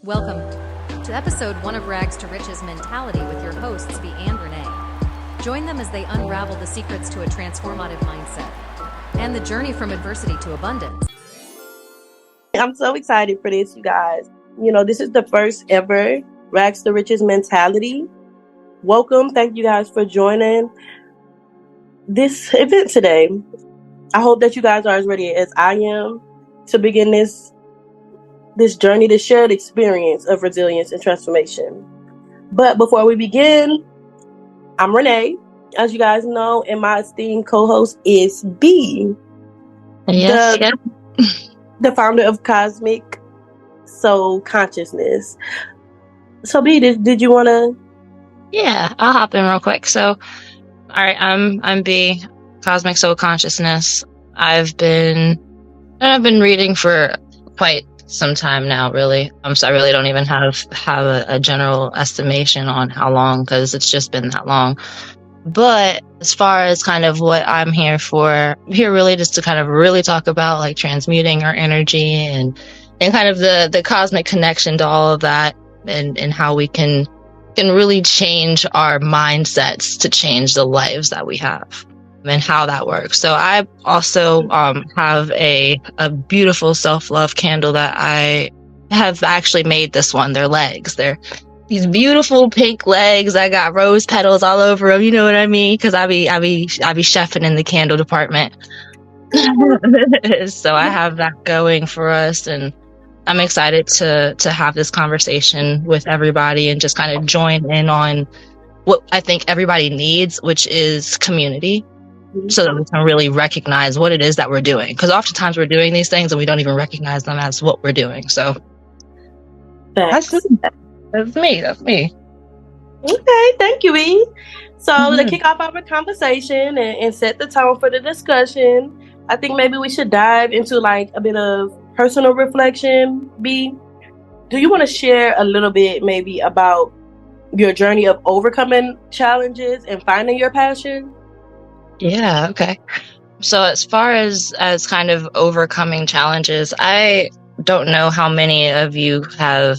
Welcome to episode 1 of Rags to Riches Mentality with your hosts, Bee and Renee. Join them as they unravel the secrets to a transformative mindset and the journey from adversity to abundance. I'm so excited for this, you guys. This is the first ever Rags to Riches Mentality. Welcome. Thank you guys for joining this event today. I hope that you guys are as ready as I am to begin this journey, this shared experience of resilience and transformation. But before we begin, I'm Renee, as you guys know, and my esteemed co-host is Bee. Yes. The founder of Cosmic Soul Consciousness. So Bee, did you want to? Yeah, I'll hop in real quick. So, all right, I'm Bee, Cosmic Soul Consciousness. I've been reading for quite some time now, really. So I really don't even have a general estimation on how long, because it's just been that long. But as far as kind of what I'm here for, I'm here really just to kind of really talk about like transmuting our energy and kind of the cosmic connection to all of that, and how we can really change our mindsets to change the lives that we have and how that works. So I also have a beautiful self-love candle that I have actually made this one. They're legs. They're these beautiful pink legs. I got rose petals all over them. You know what I mean? Because I be chefing in the candle department. So I have that going for us, and I'm excited to have this conversation with everybody and just kind of join in on what I think everybody needs, which is community, so that we can really recognize what it is that we're doing. Because oftentimes we're doing these things and we don't even recognize them as what we're doing. So that's me. Okay, thank you, Bee. So to kick off our conversation and set the tone for the discussion, I think maybe we should dive into like a bit of personal reflection. Bee, do you want to share a little bit maybe about your journey of overcoming challenges and finding your passion? Yeah, okay. So as far as kind of overcoming challenges, I don't know how many of you have,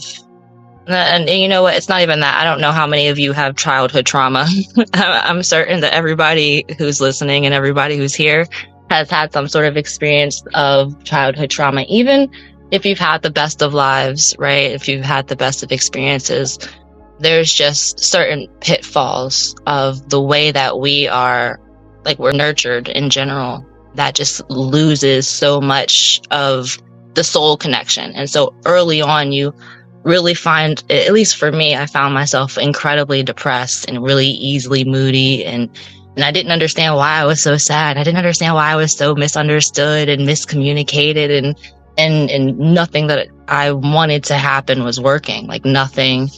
and you know what, it's not even that. I don't know how many of you have childhood trauma. I'm certain that everybody who's listening and everybody who's here has had some sort of experience of childhood trauma. Even if you've had the best of lives, right? If you've had the best of experiences, there's just certain pitfalls of the way that we're nurtured in general, that just loses so much of the soul connection. And so early on, you really find, at least for me, I found myself incredibly depressed and really easily moody, and I didn't understand why I was so sad. I didn't understand why I was so misunderstood and miscommunicated, and nothing that I wanted to happen was working. Like nothing.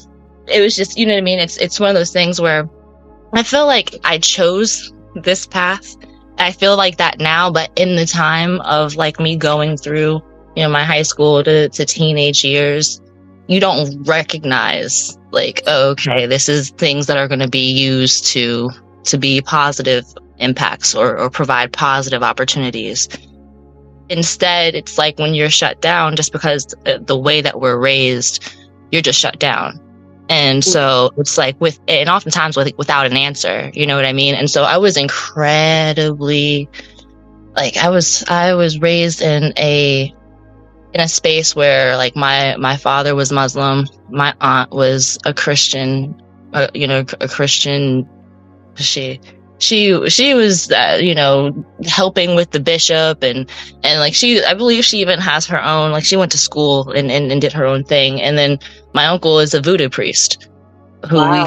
It was just, you know what I mean? It's one of those things where I feel like I chose this path. I feel like that now, but in the time of like me going through, my high school to teenage years, you don't recognize like, oh, okay, this is things that are going to be used to be positive impacts or provide positive opportunities. Instead, it's like when you're shut down, just because the way that we're raised, you're just shut down. And so it's like and oftentimes without an answer, you know what I mean? And so I was incredibly, like, I was raised in a space where like my father was Muslim, my aunt was a Christian, a Christian. She was helping with the bishop, and like I believe she even has her own, like she went to school and did her own thing. And then my uncle is a voodoo priest who I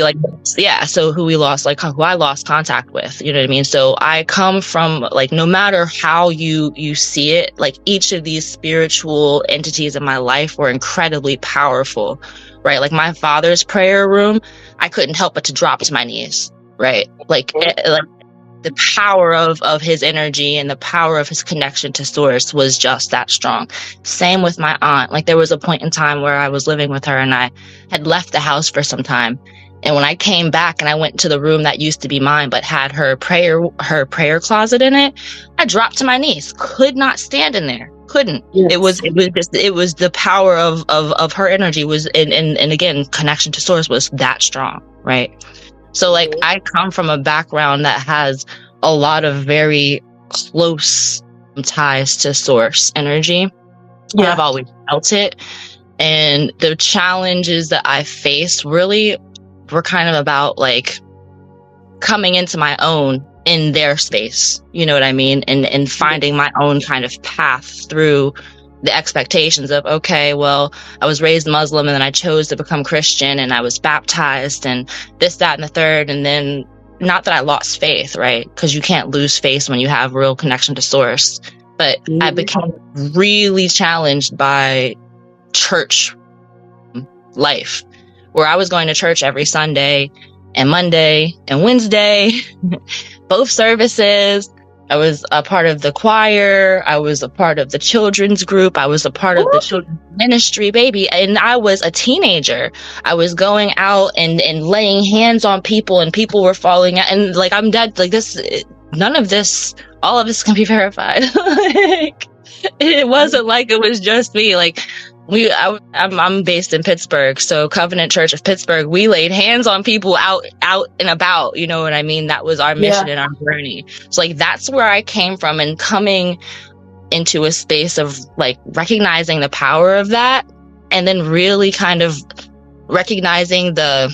lost contact with, you know what I mean? So I come from like, no matter how you see it, like each of these spiritual entities in my life were incredibly powerful, right? Like my father's prayer room, I couldn't help but to drop to my knees. Right. Like the power of his energy and the power of his connection to source was just that strong. Same with my aunt. Like there was a point in time where I was living with her and I had left the house for some time. And when I came back and I went to the room that used to be mine, but had her prayer closet in it, I dropped to my knees, could not stand in there. Couldn't. Yes. It was the power of her energy was, and again, connection to source was that strong, right? So like, I come from a background that has a lot of very close ties to source energy. Yeah. I've always felt it. And the challenges that I faced really were kind of about like coming into my own in their space, you know what I mean? And finding my own kind of path through the expectations of, okay, well, I was raised Muslim and then I chose to become Christian and I was baptized and this, that, and the third. And then not that I lost faith, right? Because you can't lose faith when you have real connection to source. But I became really challenged by church life, where I was going to church every Sunday and Monday and Wednesday, both services. I was a part of the choir. I was a part of the children's group. I was a part of the children's ministry, baby. And I was a teenager. I was going out and laying hands on people, and people were falling out. And like, I'm dead. Like this, none of this, all of this can be verified. Like, it wasn't like it was just me. Like, I'm based in Pittsburgh, so Covenant Church of Pittsburgh, we laid hands on people out and about, you know what I mean? That was our mission and our journey. So like, that's where I came from, and coming into a space of like recognizing the power of that, and then really kind of recognizing the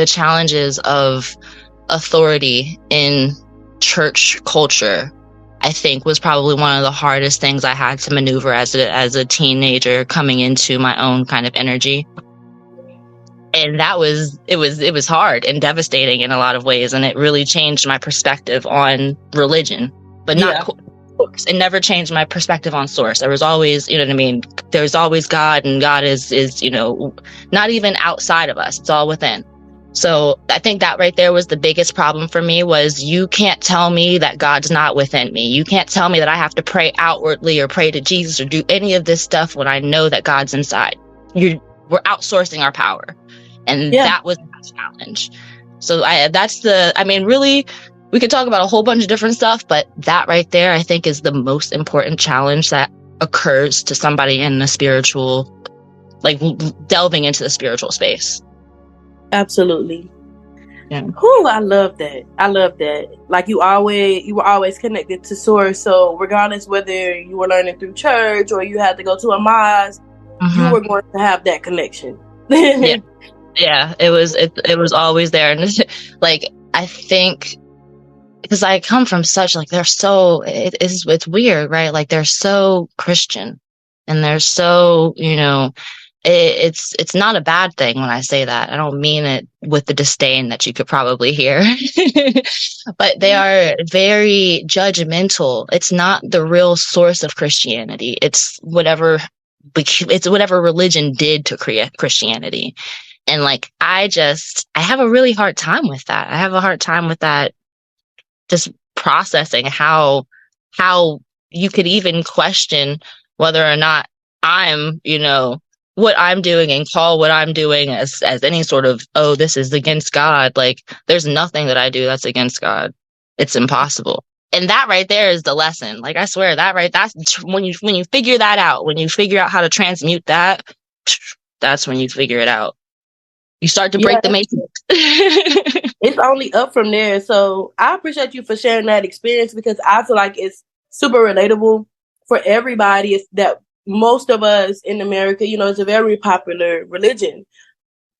challenges of authority in church culture, I think was probably one of the hardest things I had to maneuver as a teenager coming into my own kind of energy. And it was hard and devastating in a lot of ways. And it really changed my perspective on religion, but not source. It never changed my perspective on source. There was always, you know what I mean? There's always God, and God is, you know, not even outside of us. It's all within. So I think that right there was the biggest problem for me, was you can't tell me that God's not within me. You can't tell me that I have to pray outwardly or pray to Jesus or do any of this stuff when I know that God's inside. We're outsourcing our power. And that was the challenge. So really, we could talk about a whole bunch of different stuff, but that right there, I think, is the most important challenge that occurs to somebody in the spiritual, like delving into the spiritual space. Absolutely. Yeah. Whew, I love that. I love that. Like, you were always connected to source. So regardless whether you were learning through church or you had to go to a mosque, you were going to have that connection. Yeah, it was always there. And like, I think because I come from such, like, they're so, it's weird, right? Like, they're so Christian, and they're so, you know, it's not a bad thing when I say that. I don't mean it with the disdain that you could probably hear, but they are very judgmental. It's not the real source of Christianity. It's whatever religion did to create Christianity. And like, I have a really hard time with that. I have a hard time with that, just processing how you could even question whether or not I'm, you know, what I'm doing, and call what I'm doing as any sort of, oh, this is against God. Like, there's nothing that I do that's against God. It's impossible. And that right there is the lesson. Like, I swear that's when you figure that out, when you figure out how to transmute that, that's when you figure it out. You start to break the matrix. It's only up from there. So I appreciate you for sharing that experience, because I feel like it's super relatable for everybody. It's that most of us in America, you know, it's a very popular religion.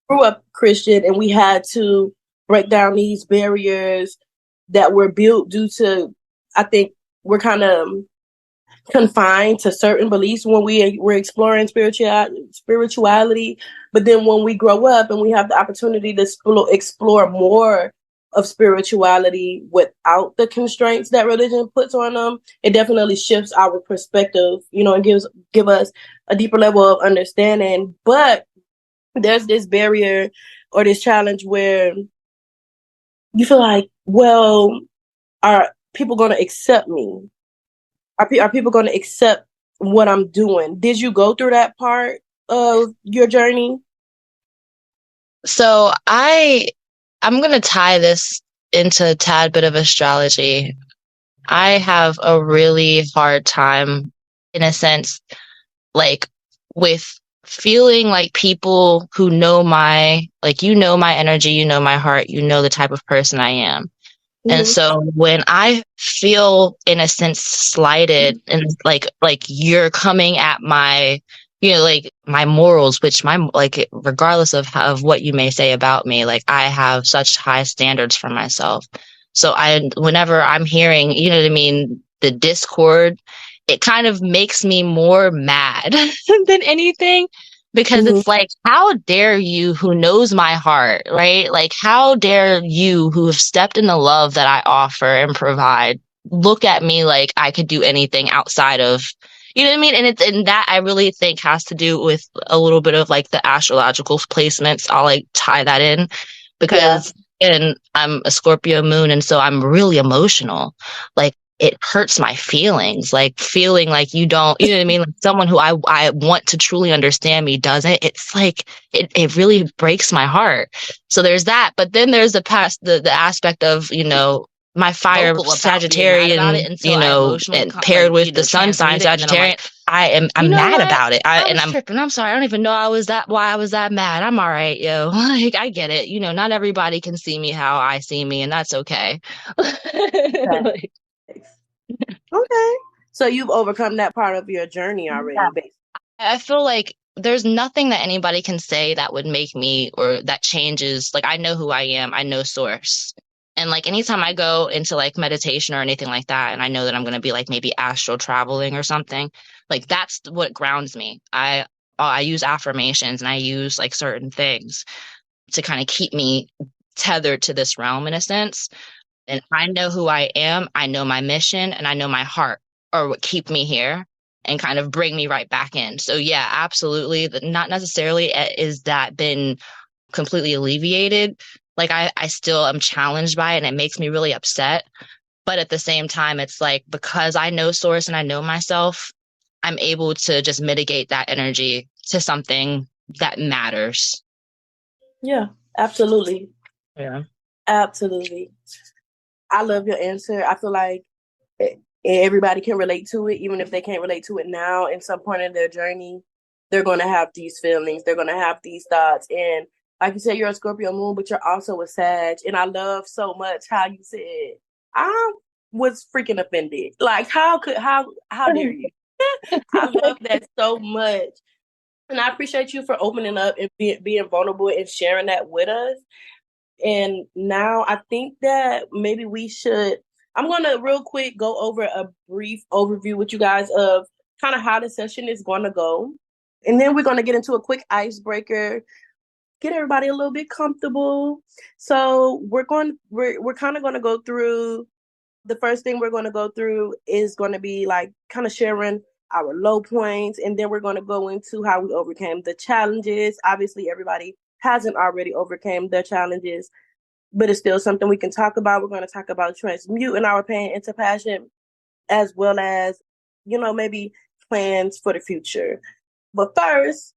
Grew up Christian, and we had to break down these barriers that were built due to, I think, we're kind of confined to certain beliefs when we were exploring spirituality. But then when we grow up and we have the opportunity to explore more of spirituality without the constraints that religion puts on them, it definitely shifts our perspective, you know, and give us a deeper level of understanding. But there's this barrier or this challenge where you feel like, well, are people going to accept me? Are people going to accept what I'm doing? Did you go through that part of your journey? So I'm going to tie this into a tad bit of astrology. I have a really hard time in a sense, like with feeling like people who know my, like, you know, my energy, you know, my heart, you know, the type of person I am. And Mm-hmm. so when I feel in a sense slighted and like you're coming at my, you know, like my morals, which my, like, regardless of of what you may say about me, like I have such high standards for myself. So whenever I'm hearing, you know what I mean, the discord, it kind of makes me more mad than anything, because Mm-hmm. it's like, how dare you who knows my heart, right? Like, how dare you who have stepped in the love that I offer and provide look at me like I could do anything outside of, you know what I mean? And that I really think has to do with a little bit of like the astrological placements. I'll like tie that in Yeah. because, and I'm a Scorpio moon, and so I'm really emotional. Like, it hurts my feelings, like feeling like you don't, you know what I mean? Like someone who I want to truly understand me doesn't. It's like, it really breaks my heart. So there's that. But then there's the aspect of, you know, my fire Sagittarian, you know, and paired with the sun sign Sagittarian, I'm mad about it. And I'm tripping. I'm sorry. I don't even know why I was that mad. I'm all right, yo. Like, I get it. You know, not everybody can see me how I see me, and that's okay. Like, Okay. So you've overcome that part of your journey already, basically. I feel like there's nothing that anybody can say that would make me, or that changes. Like, I know who I am. I know source. And like anytime I go into like meditation or anything like that, and I know that I'm going to be like maybe astral traveling or something, like that's what grounds me. I use affirmations and I use like certain things to kind of keep me tethered to this realm in a sense. And I know who I am, I know my mission, and I know my heart are what keep me here and kind of bring me right back in. So yeah, absolutely. Not necessarily is that been completely alleviated. Like I still am challenged by it and it makes me really upset. But at the same time, it's like, because I know source and I know myself, I'm able to just mitigate that energy to something that matters. Yeah, absolutely. Yeah. Absolutely. I love your answer. I feel like everybody can relate to it, even if they can't relate to it now. In some point in their journey, they're going to have these feelings. They're going to have these thoughts. And like you said, you're a Scorpio moon, but you're also a Sag. And I love so much how you said, I was freaking offended. Like, how dare you? I love that so much. And I appreciate you for opening up and being vulnerable and sharing that with us. And now I think that maybe we should, I'm going to real quick go over a brief overview with you guys of kind of how the session is going to go. And then we're going to get into a quick icebreaker, get everybody a little bit comfortable. So we're kind of going to go through, the first thing we're going to go through is going to be like kind of sharing our low points. And then we're going to go into how we overcame the challenges. Obviously, everybody hasn't already overcame their challenges, but it's still something we can talk about. We're going to talk about transmuting our pain into passion, as well as, maybe plans for the future. But first,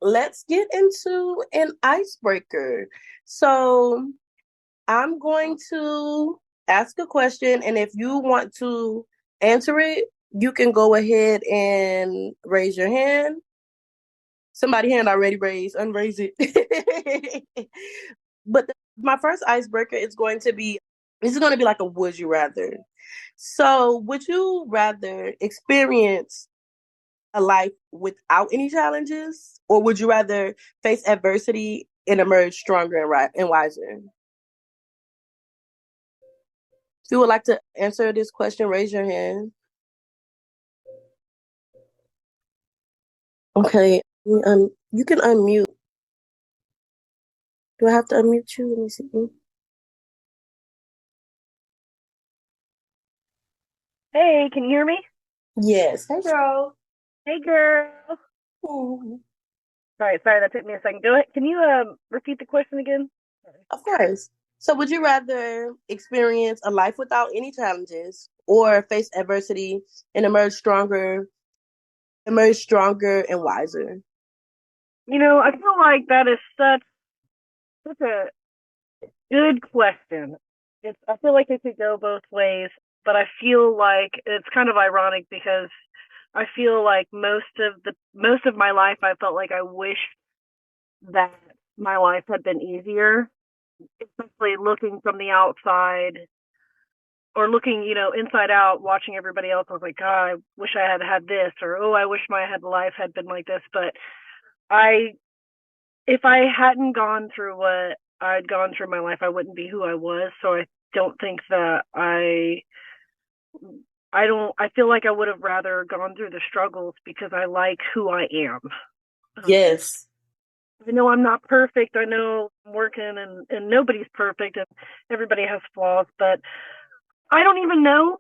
let's get into an icebreaker. So I'm going to ask a question, and if you want to answer it, you can go ahead and raise your hand. Somebody hand already raised, unraise it. But my first icebreaker is going to be, this is going to be like a would you rather. So would you rather experience a life without any challenges, or would you rather face adversity and emerge stronger and wiser? If you would like to answer this question, raise your hand. Okay. You can unmute. Do I have to unmute you? Let me see. Hey, can you hear me? Yes. Hey, girl. Hey, girl. Mhm. Sorry, that took me a second. Go ahead. Can you repeat the question again? Of course. So would you rather experience a life without any challenges or face adversity and emerge stronger and wiser? I feel like that is such a good question. I feel like it could go both ways, but I feel like it's kind of ironic because I feel like most of my life, I felt like I wished that my life had been easier, especially looking from the outside or looking, inside out, watching everybody else. I was like, God, I wish I had had this, or oh, I wish my life had been like this. But if I hadn't gone through what I'd gone through in my life, I wouldn't be who I was. So I don't think that I feel like I would have rather gone through the struggles because I like who I am. Yes. I know I'm not perfect. I know I'm working and nobody's perfect and everybody has flaws, but I don't even know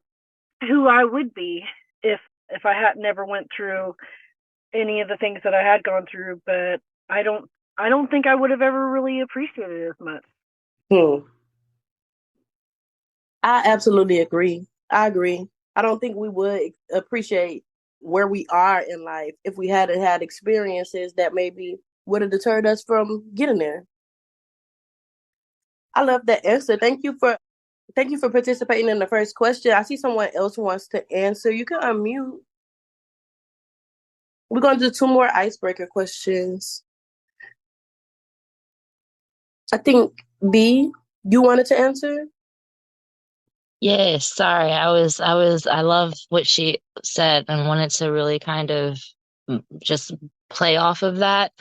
who I would be if I had never went through any of the things that I had gone through, but I don't think I would have ever really appreciated it as much. I absolutely agree. I agree. I don't think we would appreciate where we are in life if we hadn't had experiences that maybe would have deterred us from getting there. I love that answer. Thank you for participating in the first question. I see someone else wants to answer. You can unmute. We're going to do 2 more icebreaker questions. I think B, you wanted to answer? Yes, sorry. I love what she said and wanted to really kind of just play off of that.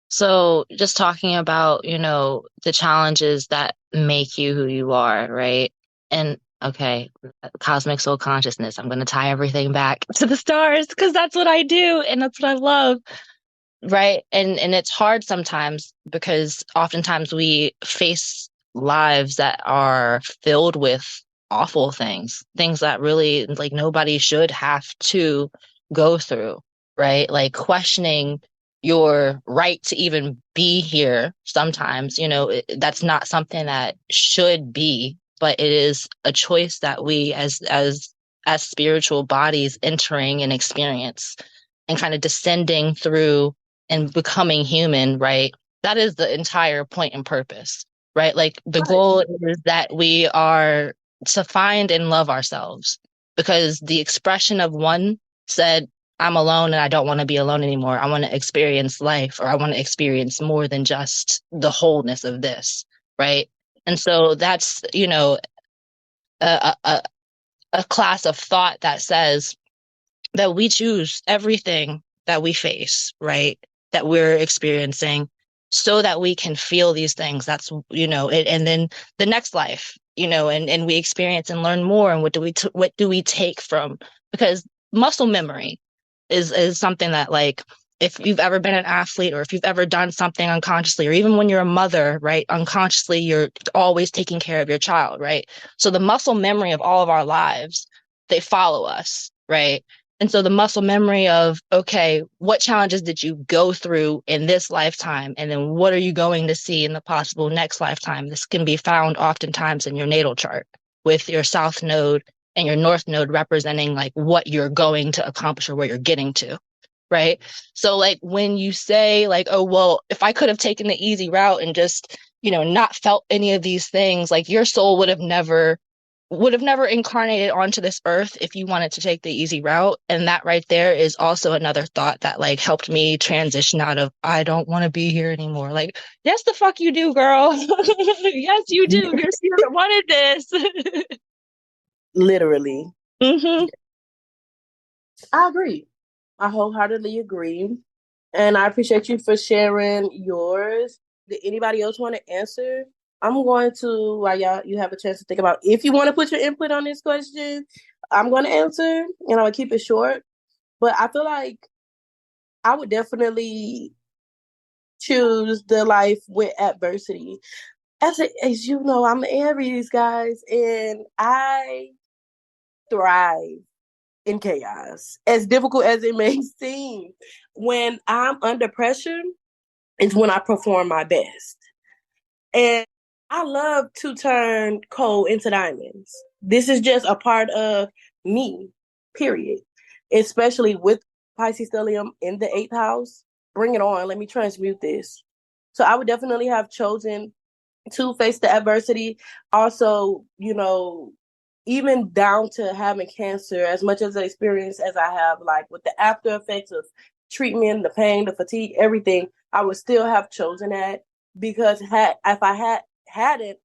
So just talking about, the challenges that make you who you are, right? And okay, cosmic soul consciousness. I'm going to tie everything back to the stars because that's what I do and that's what I love. Right. And it's hard sometimes because oftentimes we face lives that are filled with awful things that really like nobody should have to go through, right? Like questioning your right to even be here sometimes, that's not something that should be, but it is a choice that we as spiritual bodies entering an experience and kind of descending through and becoming human, right? That is the entire point and purpose, right? Like the goal is that we are to find and love ourselves because the expression of one said, I'm alone and I don't want to be alone anymore. I want to experience life or I want to experience more than just the wholeness of this, right? And so that's, a class of thought that says that we choose everything that we face, right? That we're experiencing so that we can feel these things. That's, and then the next life, and we experience and learn more. And what do we take from, because muscle memory is something that like, if you've ever been an athlete or if you've ever done something unconsciously, or even when you're a mother, right? Unconsciously, you're always taking care of your child, right? So the muscle memory of all of our lives, they follow us, right? And so the muscle memory of, okay, what challenges did you go through in this lifetime? And then what are you going to see in the possible next lifetime? This can be found oftentimes in your natal chart with your south node and your north node representing like what you're going to accomplish or where you're getting to. Right. So like when you say like, oh, well, if I could have taken the easy route and just, not felt any of these things, like your soul would have never incarnated onto this earth if you wanted to take the easy route. And that right there is also another thought that like helped me transition out of, I don't want to be here anymore. Like, yes, the fuck you do, girl. Yes, you do. Your spirit wanted this. Literally. Mm-hmm. I agree. I wholeheartedly agree. And I appreciate you for sharing yours. Did anybody else want to answer? I'm going to, while you have a chance to think about if you want to put your input on this question, I'm going to answer and I'm going to keep it short. But I feel like I would definitely choose the life with adversity. As you know, I'm Aries, guys, and I thrive in chaos, as difficult as it may seem. When I'm under pressure, is when I perform my best. And I love to turn coal into diamonds. This is just a part of me, period. Especially with Pisces stellium in the 8th house. Bring it on. Let me transmute this. So I would definitely have chosen to face the adversity. Also, even down to having cancer, as much as the experience as I have, like with the after effects of treatment, the pain, the fatigue, everything, I would still have chosen that, because if I hadn't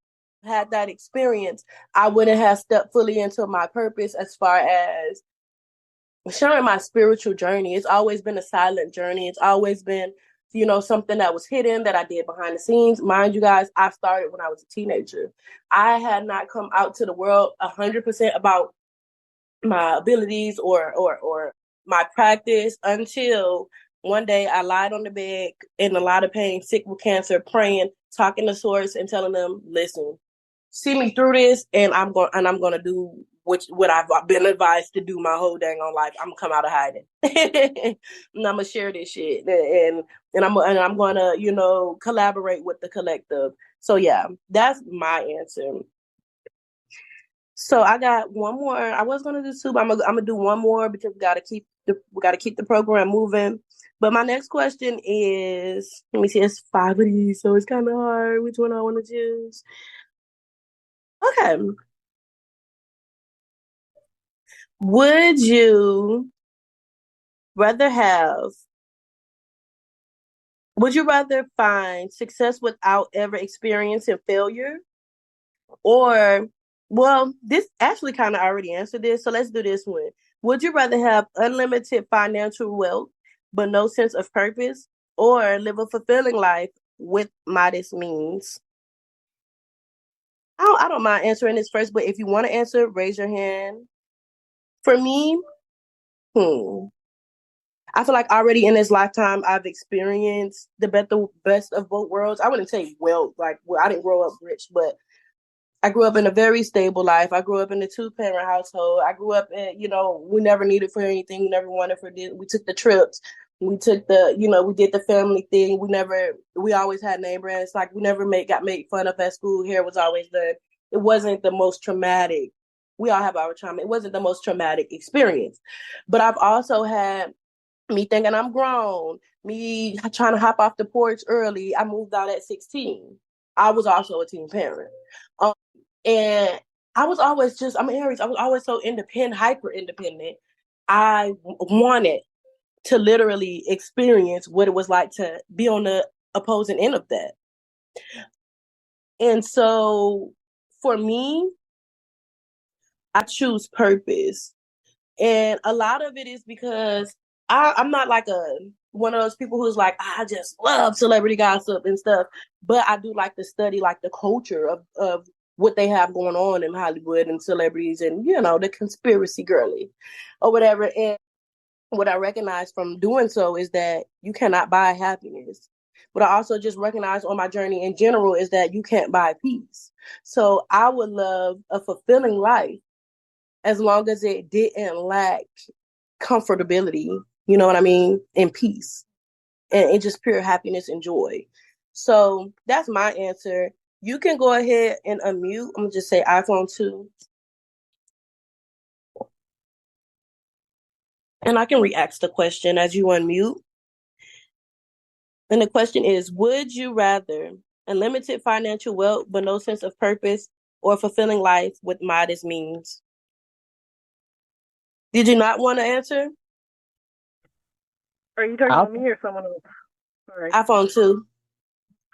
had that experience, I wouldn't have stepped fully into my purpose as far as sharing my spiritual journey. It's always been a silent journey. It's always been, something that was hidden that I did behind the scenes. Mind you guys, I started when I was a teenager. I had not come out to the world 100% about my abilities or my practice until one day I lied on the bed in a lot of pain, sick with cancer, praying, talking to source and telling them, listen, see me through this, and I'm going to do what I've been advised to do my whole dang on life. I'm gonna come out of hiding, and I'm gonna share this shit, and I'm gonna collaborate with the collective. So yeah, that's my answer. So I got one more. I was gonna do two, but I'm gonna do one more because we gotta keep the program moving. But my next question is, let me see, it's five of these, so it's kind of hard which one I want to choose. Okay. Would you rather have, would you rather find success without ever experiencing failure? Or, well, this actually kind of already answered this, so let's do this one. Would you rather have unlimited financial wealth, but no sense of purpose, or live a fulfilling life with modest means? I don't mind answering this first, but if you want to answer, raise your hand. For me, hmm. I feel like already in this lifetime, I've experienced the best of both worlds. I wouldn't say wealth, like, well, I didn't grow up rich, but I grew up in a very stable life. I grew up in a 2-parent household. I grew up in, we never needed for anything. We never wanted for this. We took the trips. We took we did the family thing. We always had name brands. Like, we never got made fun of at school. Hair was always done. It wasn't the most traumatic. We all have our trauma. It wasn't the most traumatic experience. But I've also had me thinking I'm grown, me trying to hop off the porch early. I moved out at 16. I was also a teen parent. And I was always I'm Aries. I was always so independent, hyper independent. I wanted to literally experience what it was like to be on the opposing end of that. And so for me, I choose purpose. And a lot of it is because I'm not like one of those people who's like, I just love celebrity gossip and stuff. But I do like to study like the culture of what they have going on in Hollywood and celebrities and, the conspiracy girly or whatever. And what I recognize from doing so is that you cannot buy happiness. What I also just recognize on my journey in general is that you can't buy peace. So I would love a fulfilling life as long as it didn't lack comfortability, you know what I mean, and peace, and just pure happiness and joy. So that's my answer. You can go ahead and unmute. I'm gonna just say iPhone 2. And I can re-ask the question as you unmute. And the question is, would you rather unlimited financial wealth but no sense of purpose, or fulfilling life with modest means? Did you not want to answer? Are you talking to me or someone else? All right. iPhone 2.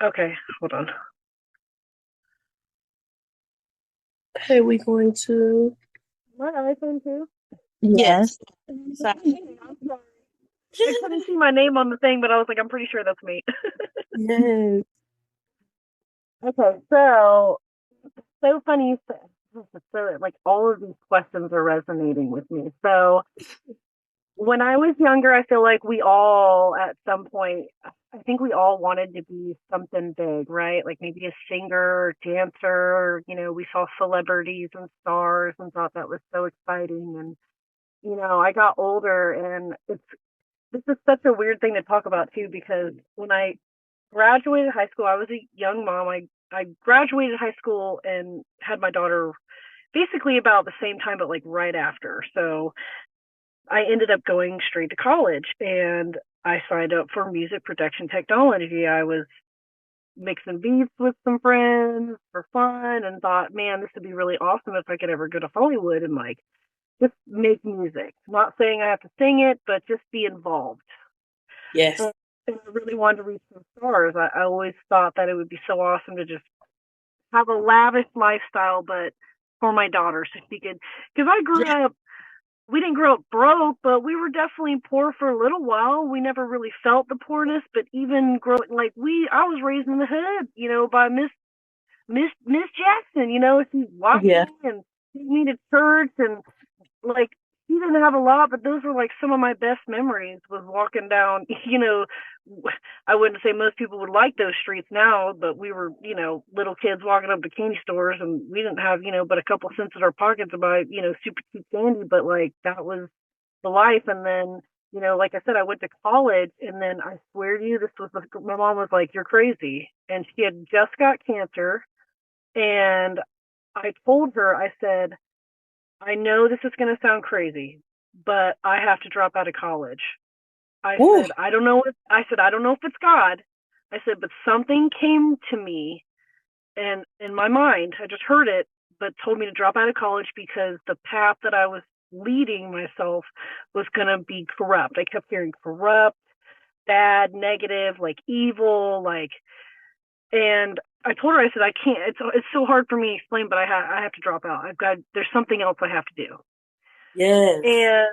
Okay, hold on. Okay, we going to... My iPhone 2? Yes. Sorry. I'm sorry. I couldn't see my name on the thing, but I was like, I'm pretty sure that's me. Yes. Okay, so funny you said. So, like, all of these questions are resonating with me. So when I was younger, I feel like we all, at some point, I think we all wanted to be something big, right? Like maybe a singer, dancer. We saw celebrities and stars and thought that was so exciting. And I got older, and this is such a weird thing to talk about too, because when I graduated high school, I was a young mom. I graduated high school and had my daughter basically about the same time, but like right after. So I ended up going straight to college, and I signed up for music production technology. I was mixing beats with some friends for fun, and thought, man, this would be really awesome if I could ever go to Hollywood and like just make music. Not saying I have to sing it, but just be involved. Yes. And I really wanted to reach some stars. I always thought that it would be so awesome to just have a lavish lifestyle, but for my daughter, so she could. Because I grew up, we didn't grow up broke, but we were definitely poor for a little while. We never really felt the poorness, but even growing, like I was raised in the hood, by Miss Jackson. She walked me and took me to church, and like he didn't have a lot, but those were like some of my best memories, was walking down, I wouldn't say most people would like those streets now, but we were, little kids walking up to candy stores, and we didn't have, but a couple cents in our pockets to buy, super cheap candy, but like that was the life. And then, like I said, I went to college, and then I swear to you, my mom was like, you're crazy. And she had just got cancer. And I told her, I said, I know this is going to sound crazy, but I have to drop out of college. I said, I don't know if it's God. I said, but something came to me, and in my mind, I just heard it, but told me to drop out of college because the path that I was leading myself was going to be corrupt. I kept hearing corrupt, bad, negative, like evil, and I told her, I said, I can't, it's so hard for me to explain, but I have to drop out. There's something else I have to do. Yes. And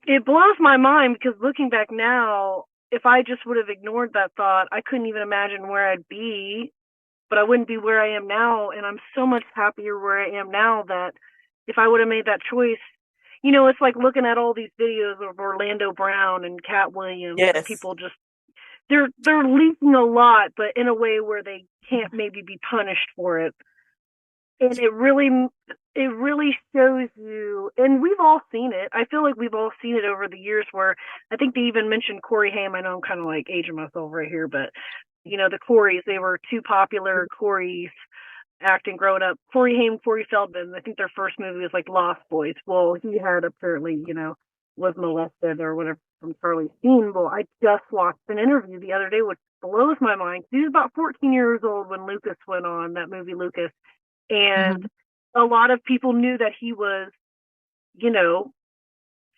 it blows my mind, because looking back now, if I just would have ignored that thought, I couldn't even imagine where I'd be, but I wouldn't be where I am now. And I'm so much happier where I am now, that if I would have made that choice, it's like looking at all these videos of Orlando Brown and Cat Williams, and people just, they're leaking a lot, but in a way where they can't maybe be punished for it. And it really shows you, and we've all seen it. I feel like we've all seen it over the years, where I think they even mentioned Corey Haim. I know I'm kind of like aging myself right here, but the Coreys, they were two popular Coreys acting growing up. Corey Haim, Corey Feldman. I think their first movie was like Lost Boys. Well, he had apparently, was molested or whatever from Charlie Sheen. Well, I just watched an interview the other day, which blows my mind. He was about 14 years old when Lucas went on that movie, Lucas. And a lot of people knew that he was,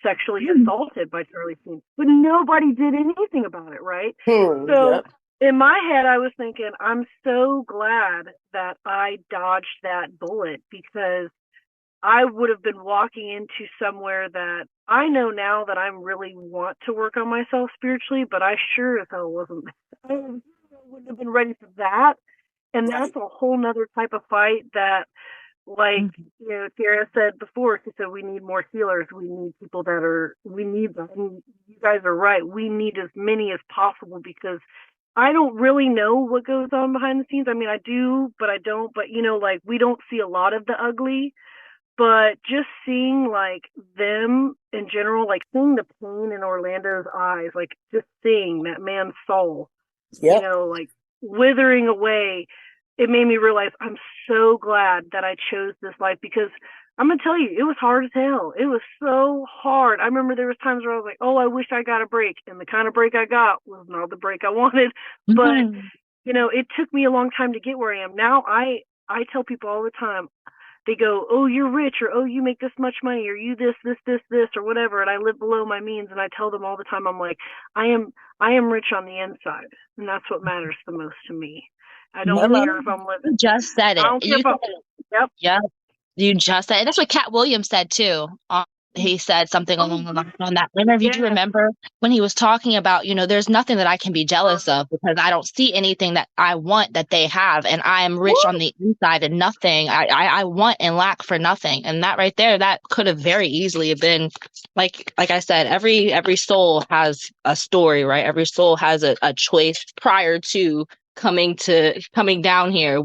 sexually assaulted by Charlie Sheen, but nobody did anything about it, right? So in my head, I was thinking, I'm so glad that I dodged that bullet, because I would have been walking into somewhere that I know now that I really want to work on myself spiritually, but I sure as hell wasn't. I wouldn't have been ready for that. And that's a whole nother type of fight that, like, Tara said before, she said, we need more healers. We need people we need them. And you guys are right. We need as many as possible, because I don't really know what goes on behind the scenes. I mean, I do, but I don't. But, we don't see a lot of the ugly. But just seeing, like, them in general, like, seeing the pain in Orlando's eyes, like, just seeing that man's soul, like, withering away, it made me realize I'm so glad that I chose this life, because I'm going to tell you, it was hard as hell. It was so hard. I remember there was times where I was like, oh, I wish I got a break. And the kind of break I got was not the break I wanted. But, it took me a long time to get where I am. Now I tell people all the time, they go, oh, you're rich, or, oh, you make this much money, or you this, or whatever. And I live below my means. And I tell them all the time, I'm like, I am rich on the inside. And that's what matters the most to me. I don't care if I'm living. You just said it. I don't care if I'm, Yep. You just said it. That's what Cat Williams said too. He said something along the lines on that interview. Do you remember when he was talking about, there's nothing that I can be jealous of, because I don't see anything that I want that they have, and I am rich on the inside, and nothing I want and lack for nothing. And that right there, that could have very easily been, like I said, every soul has a story, right? Every soul has a choice prior to coming down here.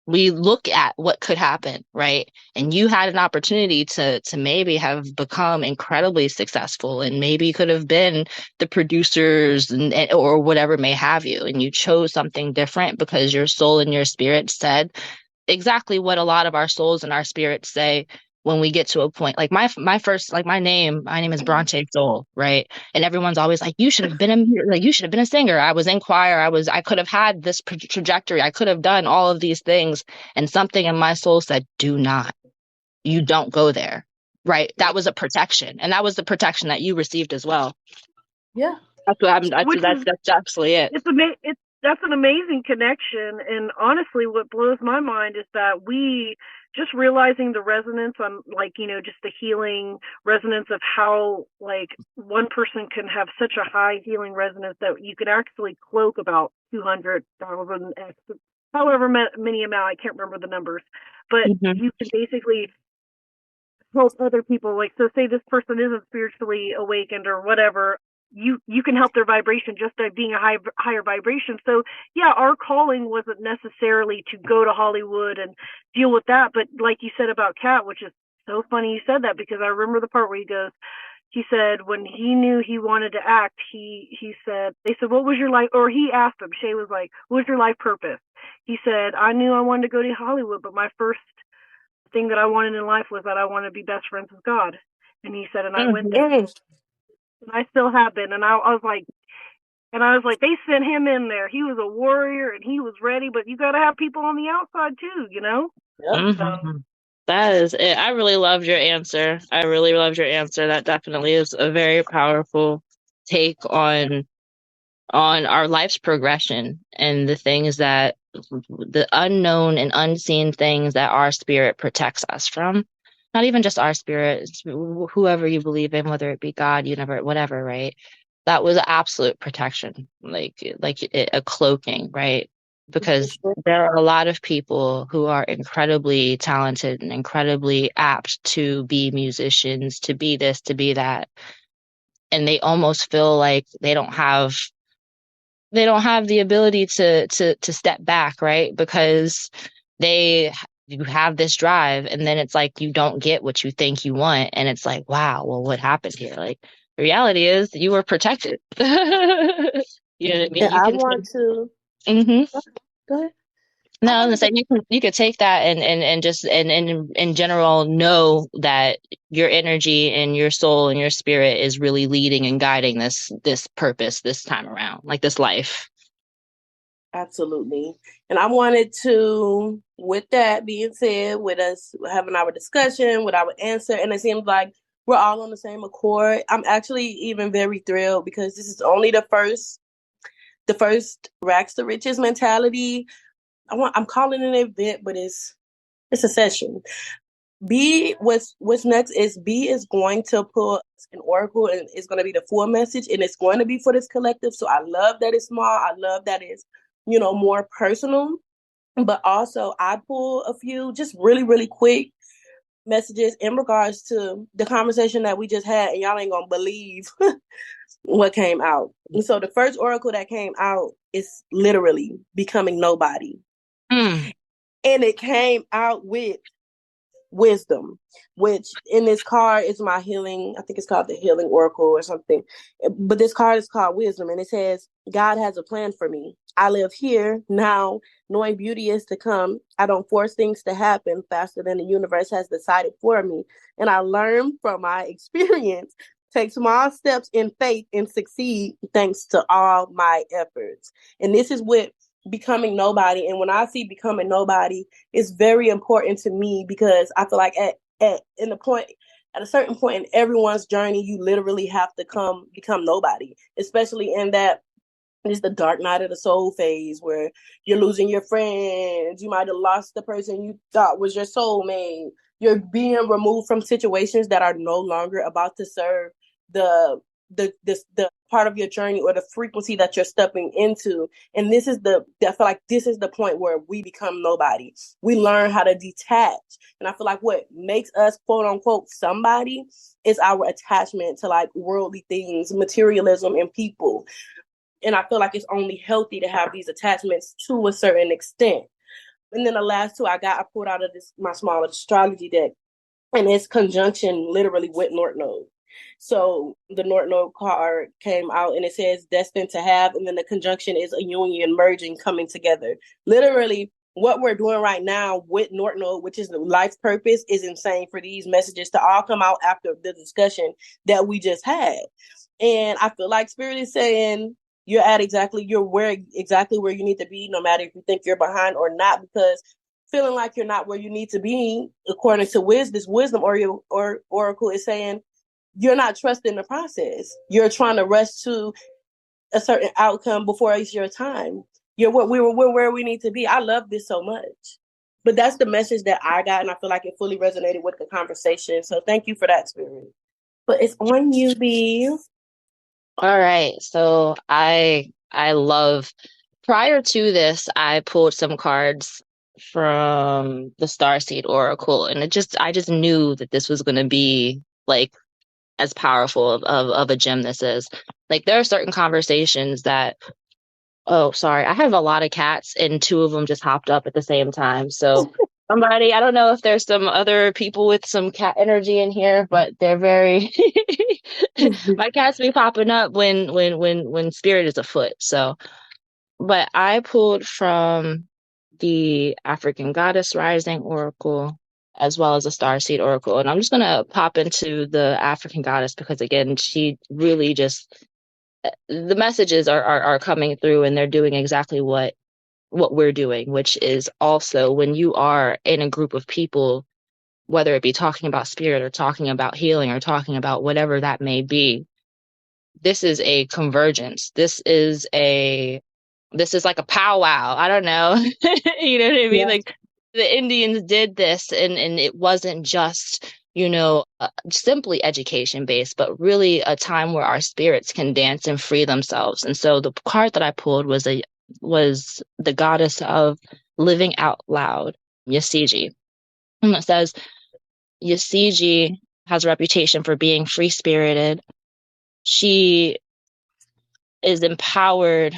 We look at what could happen, right? And you had an opportunity to maybe have become incredibly successful, and maybe could have been the producers and or whatever may have you. And you chose something different because your soul and your spirit said exactly what a lot of our souls and our spirits say. when we get to a point like my first, like my name is Bronte Soul, right? And everyone's always like, you should have been a singer. I was in choir. I could have had this trajectory. I could have done all of these things. And something in my soul said, do not, you don't go there. Right. That was a protection. And that was the protection that you received as well. Yeah. That's absolutely it. That's an amazing connection. And honestly, what blows my mind is that we just realizing the resonance on, like, just the healing resonance of how, like, one person can have such a high healing resonance that you could actually cloak about 200,000, however many amount, I can't remember the numbers, but you can basically help other people. Like, so say this person isn't spiritually awakened or whatever, you can help their vibration just by being a higher vibration. So yeah, our calling wasn't necessarily to go to Hollywood and deal with that, but like you said about Kat, which is so funny you said that, because I remember the part where he said when he knew he wanted to act, he said, they said, what was your life, or he asked him, Shay was like, what was your life purpose? He said, I knew I wanted to go to Hollywood, but my first thing that I wanted in life was that I wanted to be best friends with God. And he said, and I went there. And I still have been. And I was like, they sent him in there. He was a warrior and he was ready, but you got to have people on the outside too, Yep. So, that is it. I really loved your answer. That definitely is a very powerful take on our life's progression and the things that the unknown and unseen things that our spirit protects us from. Not even just our spirit, whoever you believe in, whether it be God, universe, whatever, right? That was absolute protection, like a cloaking, right? Because there are a lot of people who are incredibly talented and incredibly apt to be musicians, to be this, to be that, and they almost feel like they don't have the ability to step back, right? Because you have this drive, and then it's like you don't get what you think you want, and it's like, wow, well, what happened here? Like, the reality is you were protected. You know what I mean? And I want to go ahead. No, I was gonna say you could take that and just and in general know that your energy and your soul and your spirit is really leading and guiding this purpose this time around, like this life. Absolutely. And I wanted to, with that being said, with us having our discussion, with our answer, and it seems like we're all on the same accord. I'm actually even very thrilled because this is only the first Rags to Riches mentality. I'm calling it an event, but it's a session. B, what's next is B is going to pull an oracle, and it's going to be the full message, and it's going to be for this collective. So I love that it's small. I love that it's, more personal. But also I pull a few just really, really quick messages in regards to the conversation that we just had, and y'all ain't going to believe what came out. And so the first oracle that came out is literally becoming nobody. And it came out with wisdom, which in this card is my healing. I think it's called the healing oracle or something. But this card is called wisdom, and it says, God has a plan for me. I live here now, knowing beauty is to come. I don't force things to happen faster than the universe has decided for me. And I learn from my experience, take small steps in faith and succeed thanks to all my efforts. And this is what becoming nobody. And when I see becoming nobody, it's very important to me because I feel like at a certain point in everyone's journey, you literally have to become nobody, especially in that it's the dark night of the soul phase where you're losing your friends. You might have lost the person you thought was your soulmate. You're being removed from situations that are no longer about to serve the part of your journey or the frequency that you're stepping into. And I feel like this is the point where we become nobody. We learn how to detach. And I feel like what makes us quote unquote somebody is our attachment to like worldly things, materialism, and people. And I feel like it's only healthy to have these attachments to a certain extent. And then the last two I pulled out of my small astrology deck, and it's conjunction literally with North Node. So the North Node card came out and it says destined to have, and then the conjunction is a union, merging, coming together. Literally, what we're doing right now with North Node, which is the life purpose, is insane for these messages to all come out after the discussion that we just had. And I feel like Spirit is saying you're where exactly where you need to be, no matter if you think you're behind or not, because feeling like you're not where you need to be, according to wisdom or oracle is saying you're not trusting the process. You're trying to rush to a certain outcome before it's your time. We're where we need to be. I love this so much. But that's the message that I got, and I feel like it fully resonated with the conversation. So thank you for that, Spirit. But it's on you, Bee. All right. So I love, prior to this, I pulled some cards from the Starseed Oracle, and I just knew that this was going to be like as powerful of a gem this is. Like, there are certain conversations that, oh, sorry, I have a lot of cats and two of them just hopped up at the same time. So somebody, I don't know if there's some other people with some cat energy in here, but they're very my cats be popping up when spirit is afoot. So, but I pulled from the African Goddess Rising Oracle as well as the Starseed Oracle. And I'm just gonna pop into the African Goddess because, again, she really just, the messages are coming through, and they're doing exactly what we're doing, which is also, when you are in a group of people, whether it be talking about spirit or talking about healing or talking about whatever that may be, this is a convergence. This is like a powwow. I don't know. You know what I mean? Yeah. Like, the Indians did this, and it wasn't just, simply education based, but really a time where our spirits can dance and free themselves. And so the card that I pulled was the goddess of living out loud, Yasiji. And it says Yasiji has a reputation for being free spirited. She is empowered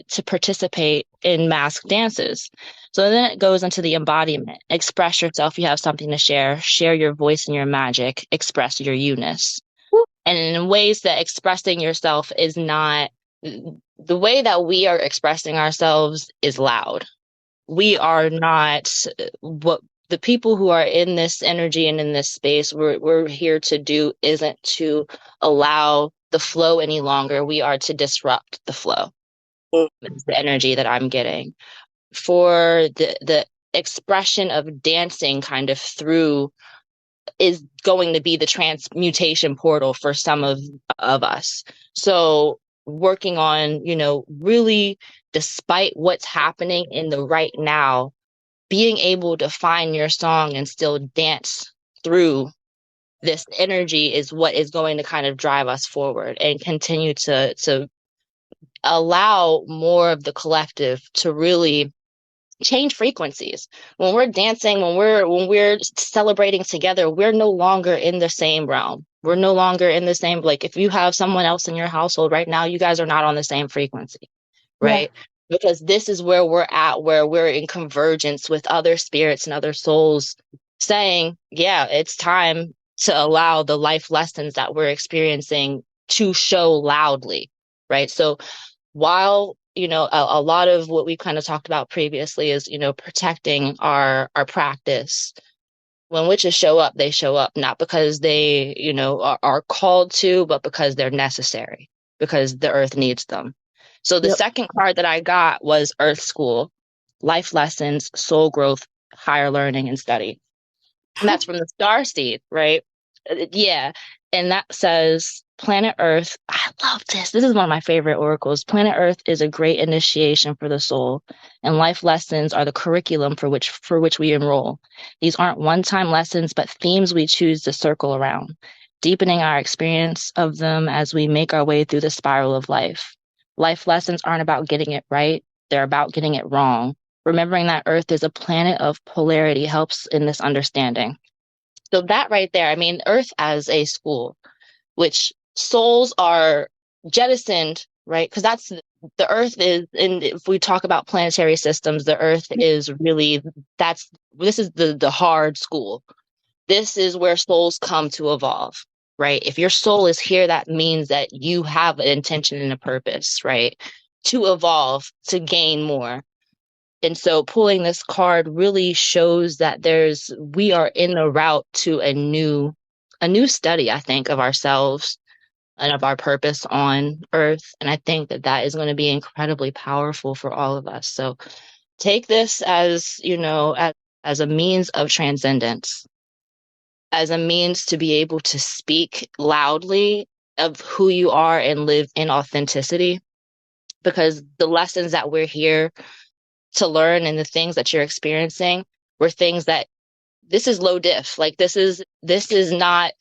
to participate in mask dances. So then it goes into the embodiment. Express yourself. You have something to share. Share your voice and your magic. Express your you-ness. And in ways that expressing yourself is not, the way that we are expressing ourselves is loud. We are not what the people who are in this energy and in this space we're here to do isn't to allow the flow any longer. We are to disrupt the flow. It's the energy that I'm getting for the expression of dancing kind of through is going to be the transmutation portal for some of us. So working on, really, despite what's happening in the right now, being able to find your song and still dance through this energy is what is going to kind of drive us forward and continue to allow more of the collective to really change frequencies. When we're dancing, when we're celebrating together, we're no longer in the same realm. We're no longer in the same, like, if you have someone else in your household right now, you guys are not on the same frequency, right? Yeah. Because this is where we're at, where we're in convergence with other spirits and other souls saying, yeah, it's time to allow the life lessons that we're experiencing to show loudly, right? So while, a lot of what we kind of talked about previously is, protecting our practice. When witches show up, they show up not because they, are called to, but because they're necessary, because the earth needs them. So the second card that I got was Earth School, Life Lessons, Soul Growth, Higher Learning and Study. And that's from the Starseed, right? Yeah. And that says Planet Earth. I love this. This is one of my favorite oracles. Planet Earth is a great initiation for the soul, and life lessons are the curriculum for which we enroll. These aren't one-time lessons, but themes we choose to circle around, deepening our experience of them as we make our way through the spiral of life. Life lessons aren't about getting it right. They're about getting it wrong. Remembering that Earth is a planet of polarity helps in this understanding. So that right there, I mean, Earth as a school, which souls are jettisoned, right? Because that's the Earth is, and if we talk about planetary systems, the Earth is really, this is the hard school. This is where souls come to evolve, right? If your soul is here, that means that you have an intention and a purpose, right? To evolve, to gain more. And so pulling this card really shows that we are in the route to a new study, I think, of ourselves and of our purpose on Earth. And I think that is going to be incredibly powerful for all of us. So take this as, as a means of transcendence, as a means to be able to speak loudly of who you are and live in authenticity, because the lessons that we're here to learn and the things that you're experiencing were things that this is low diff. Like this is not,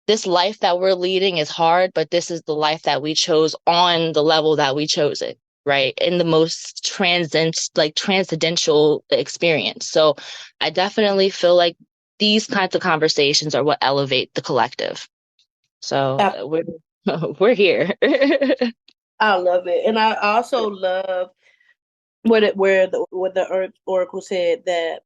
this life that we're leading is hard, but this is the life that we chose on the level that we chose it, right? In the most transcendental experience. So I definitely feel like these kinds of conversations are what elevate the collective. So we're here. I love it. And I also love what the Earth Oracle said, that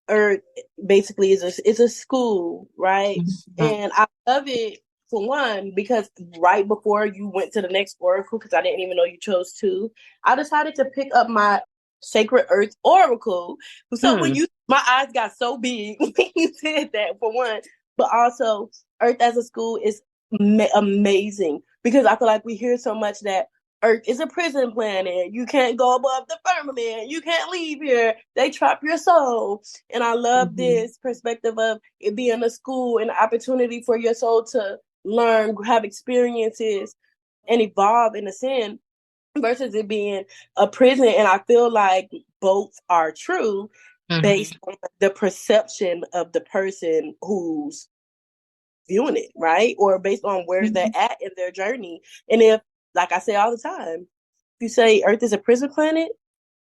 Earth basically is a school, right? Mhm. And I love it, for one, because right before you went to the next Oracle, because I didn't even know you chose two, I decided to pick up my Sacred Earth Oracle. So when my eyes got so big when you said that, for one, but also Earth as a school is amazing, because I feel like we hear so much that Earth is a prison planet. You can't go above the firmament. You can't leave here. They trap your soul. And I love this perspective of it being a school, an opportunity for your soul to learn, have experiences, and evolve in a sense, versus it being a prison. And I feel like both are true based on the perception of the person who's viewing it, right? Or based on where they're at in their journey. And if, like I say all the time, if you say Earth is a prison planet,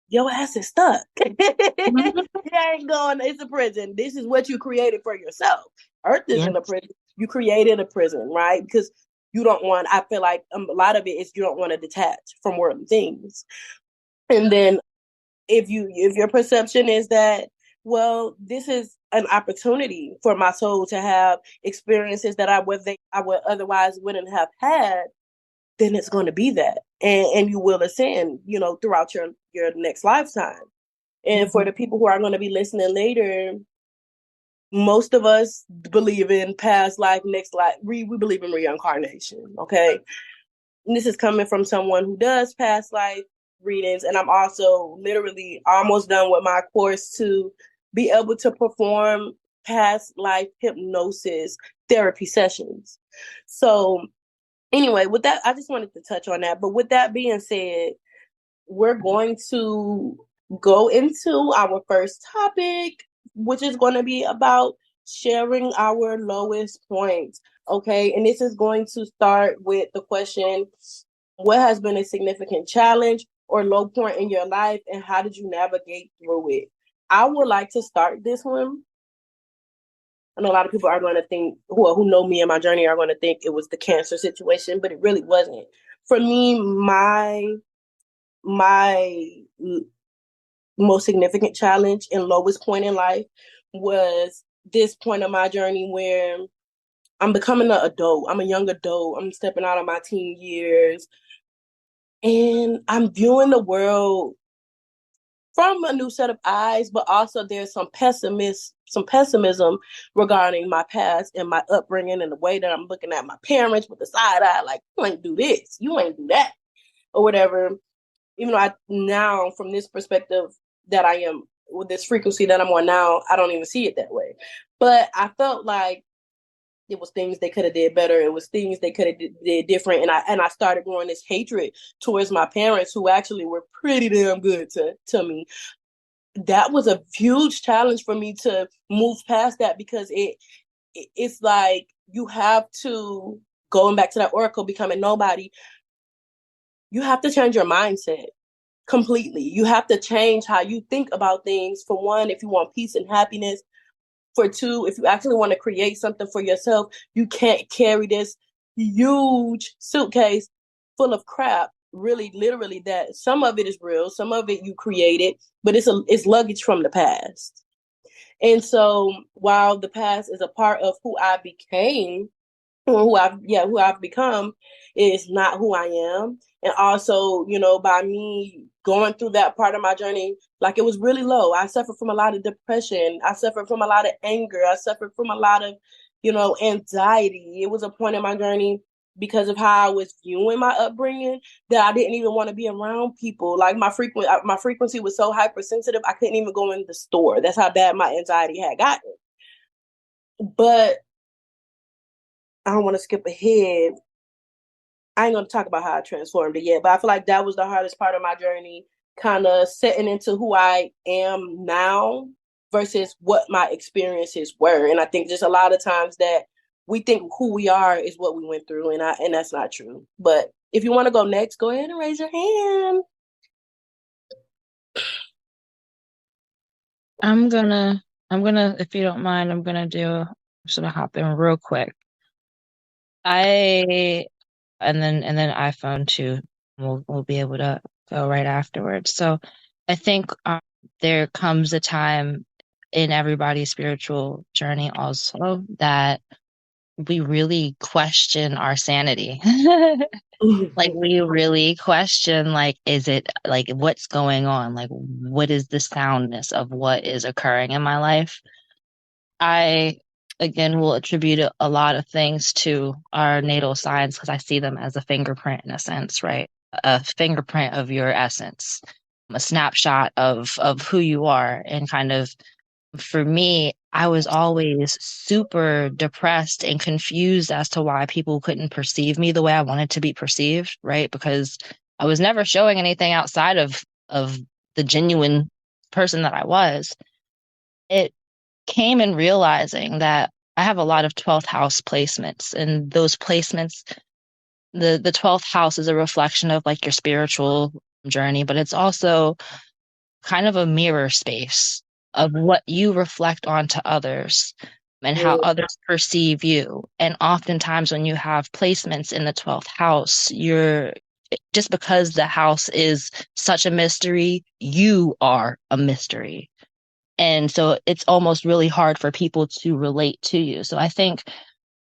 your ass is stuck. You ain't going, it's a prison. This is what you created for yourself. Earth isn't a prison. You created a prison, right? Because you don't want, I feel like a lot of it is you don't want to detach from worldly things. And then if your perception is that, well, this is an opportunity for my soul to have experiences that I would otherwise wouldn't have had, then it's going to be that, and you will ascend, throughout your next lifetime. And for the people who are going to be listening later, most of us believe in past life, next life. We believe in reincarnation. Okay, and this is coming from someone who does past life readings, and I'm also literally almost done with my course to be able to perform past life hypnosis therapy sessions. So anyway, with that, I just wanted to touch on that. But with that being said, we're going to go into our first topic, which is going to be about sharing our lowest points. Okay, and this is going to start with the question, what has been a significant challenge or low point in your life, and how did you navigate through it? I would like to start this one. I know a lot of people are going to think, who know me and my journey, are going to think it was the cancer situation, but it really wasn't. For me, my most significant challenge and lowest point in life was this point of my journey where I'm becoming an adult. I'm a young adult. I'm stepping out of my teen years. And I'm viewing the world from a new set of eyes, but also there's some pessimism regarding my past and my upbringing and the way that I'm looking at my parents with the side eye, like, you ain't do this, you ain't do that, or whatever. Even though I now, from this perspective that I am, with this frequency that I'm on now, I don't even see it that way. But I felt like it was things they could have did better. It was things they could have did different. And I started growing this hatred towards my parents, who actually were pretty damn good to me. That was a huge challenge for me to move past that, because it's like you have to, going back to that oracle, becoming nobody, you have to change your mindset completely. You have to change how you think about things. For one, if you want peace and happiness. For two, if you actually want to create something for yourself, you can't carry this huge suitcase full of crap, really, literally, that some of it is real, some of it you created, but it's luggage from the past. And so while the past is a part of who I became, who I've become, is not who I am. And also, by me going through that part of my journey, like it was really low. I suffered from a lot of depression. I suffered from a lot of anger. I suffered from a lot of, anxiety. It was a point in my journey because of how I was viewing my upbringing that I didn't even want to be around people. Like my frequency was so hypersensitive, I couldn't even go in the store. That's how bad my anxiety had gotten. But I don't want to skip ahead. I ain't going to talk about how I transformed it yet, but I feel like that was the hardest part of my journey, kind of setting into who I am now versus what my experiences were. And I think just a lot of times that we think who we are is what we went through, and that's not true. But if you want to go next, go ahead and raise your hand. I'm gonna, if you don't mind, I'm gonna hop in real quick. And then iPhone too. We'll be able to go right afterwards. So I think there comes a time in everybody's spiritual journey also that we really question our sanity. Like we really question, like, is it like what's going on? Like, what is the soundness of what is occurring in my life? I again will attribute a lot of things to our natal signs because I see them as a fingerprint in a sense, right? A fingerprint of your essence, a snapshot of who you are. And kind of for me, I was always super depressed and confused as to why people couldn't perceive me the way I wanted to be perceived, right? Because I was never showing anything outside of the genuine person that I was. It came in realizing that I have a lot of 12th house placements, and those placements, the 12th house is a reflection of like your spiritual journey, but it's also kind of a mirror space of what you reflect onto others and how others perceive you. And oftentimes when you have placements in the 12th house, you're just because the house is such a mystery, you are a mystery. And so it's almost really hard for people to relate to you. So I think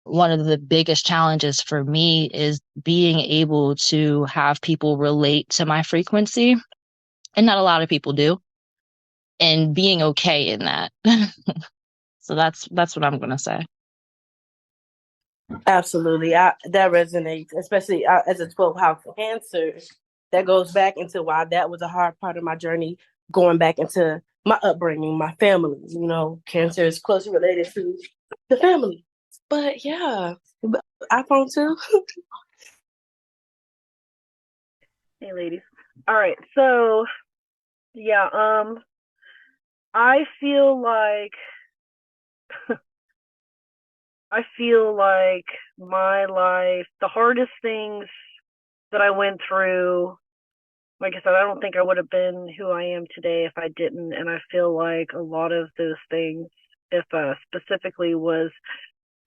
one of the biggest challenges for me is being able to have people relate to my frequency. And not a lot of people do. And being okay in that. So that's what I'm going to say. Absolutely. That resonates, especially as a 12th house Cancer. That goes back into why that was a hard part of my journey, going back into my upbringing, my family. Cancer is closely related to the family. But yeah, iPhone 2. Hey, ladies. All right. So, yeah, I feel like my life, the hardest things that I went through, like I said, I don't think I would have been who I am today if I didn't. And I feel like a lot of those things, if specifically, was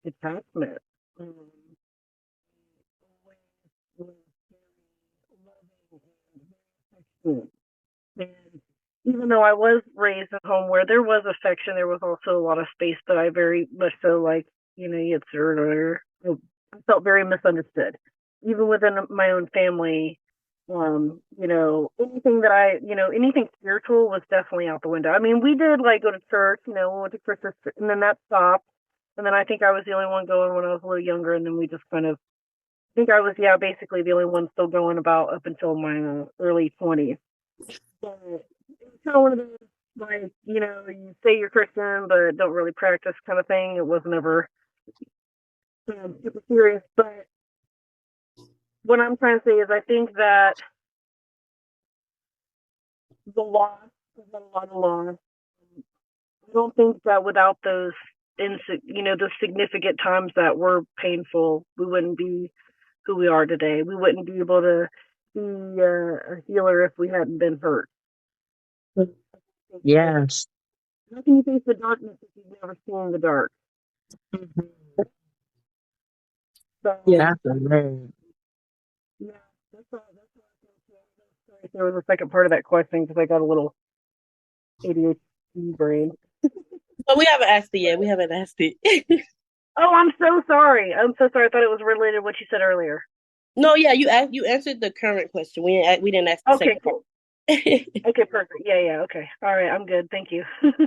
detachment. And even though I was raised in a home where there was affection, there was also a lot of space, but I very much so, like, you had said earlier, I felt very misunderstood. Even within my own family, anything that anything spiritual was definitely out the window. I mean, we did like go to church, we went to Christmas, and then that stopped. And then I think I was the only one going when I was a little younger, and then we just kind of, I think I was, basically the only one still going about up until my early 20s. But it's kind of one of those, like, you say you're Christian, but don't really practice kind of thing. It was never super serious. But what I'm trying to say is I think that the loss is a lot of loss. I don't think that without those, the significant times that were painful, we wouldn't be who we are today. We wouldn't be able to be a healer if we hadn't been hurt. Yes. How can you face the darkness if you've never seen the dark? So, Yeah. That's amazing. yeah, that's all I think. There was a second part of that question because I got a little ADHD brain. But we haven't asked it yet. We haven't asked it. Oh, I'm so sorry. I thought it was related to what you said earlier. No, yeah, you answered the current question. We didn't ask the Okay, second part. cool. Okay, perfect. Yeah. Okay. All right. I'm good. Thank you. Okay,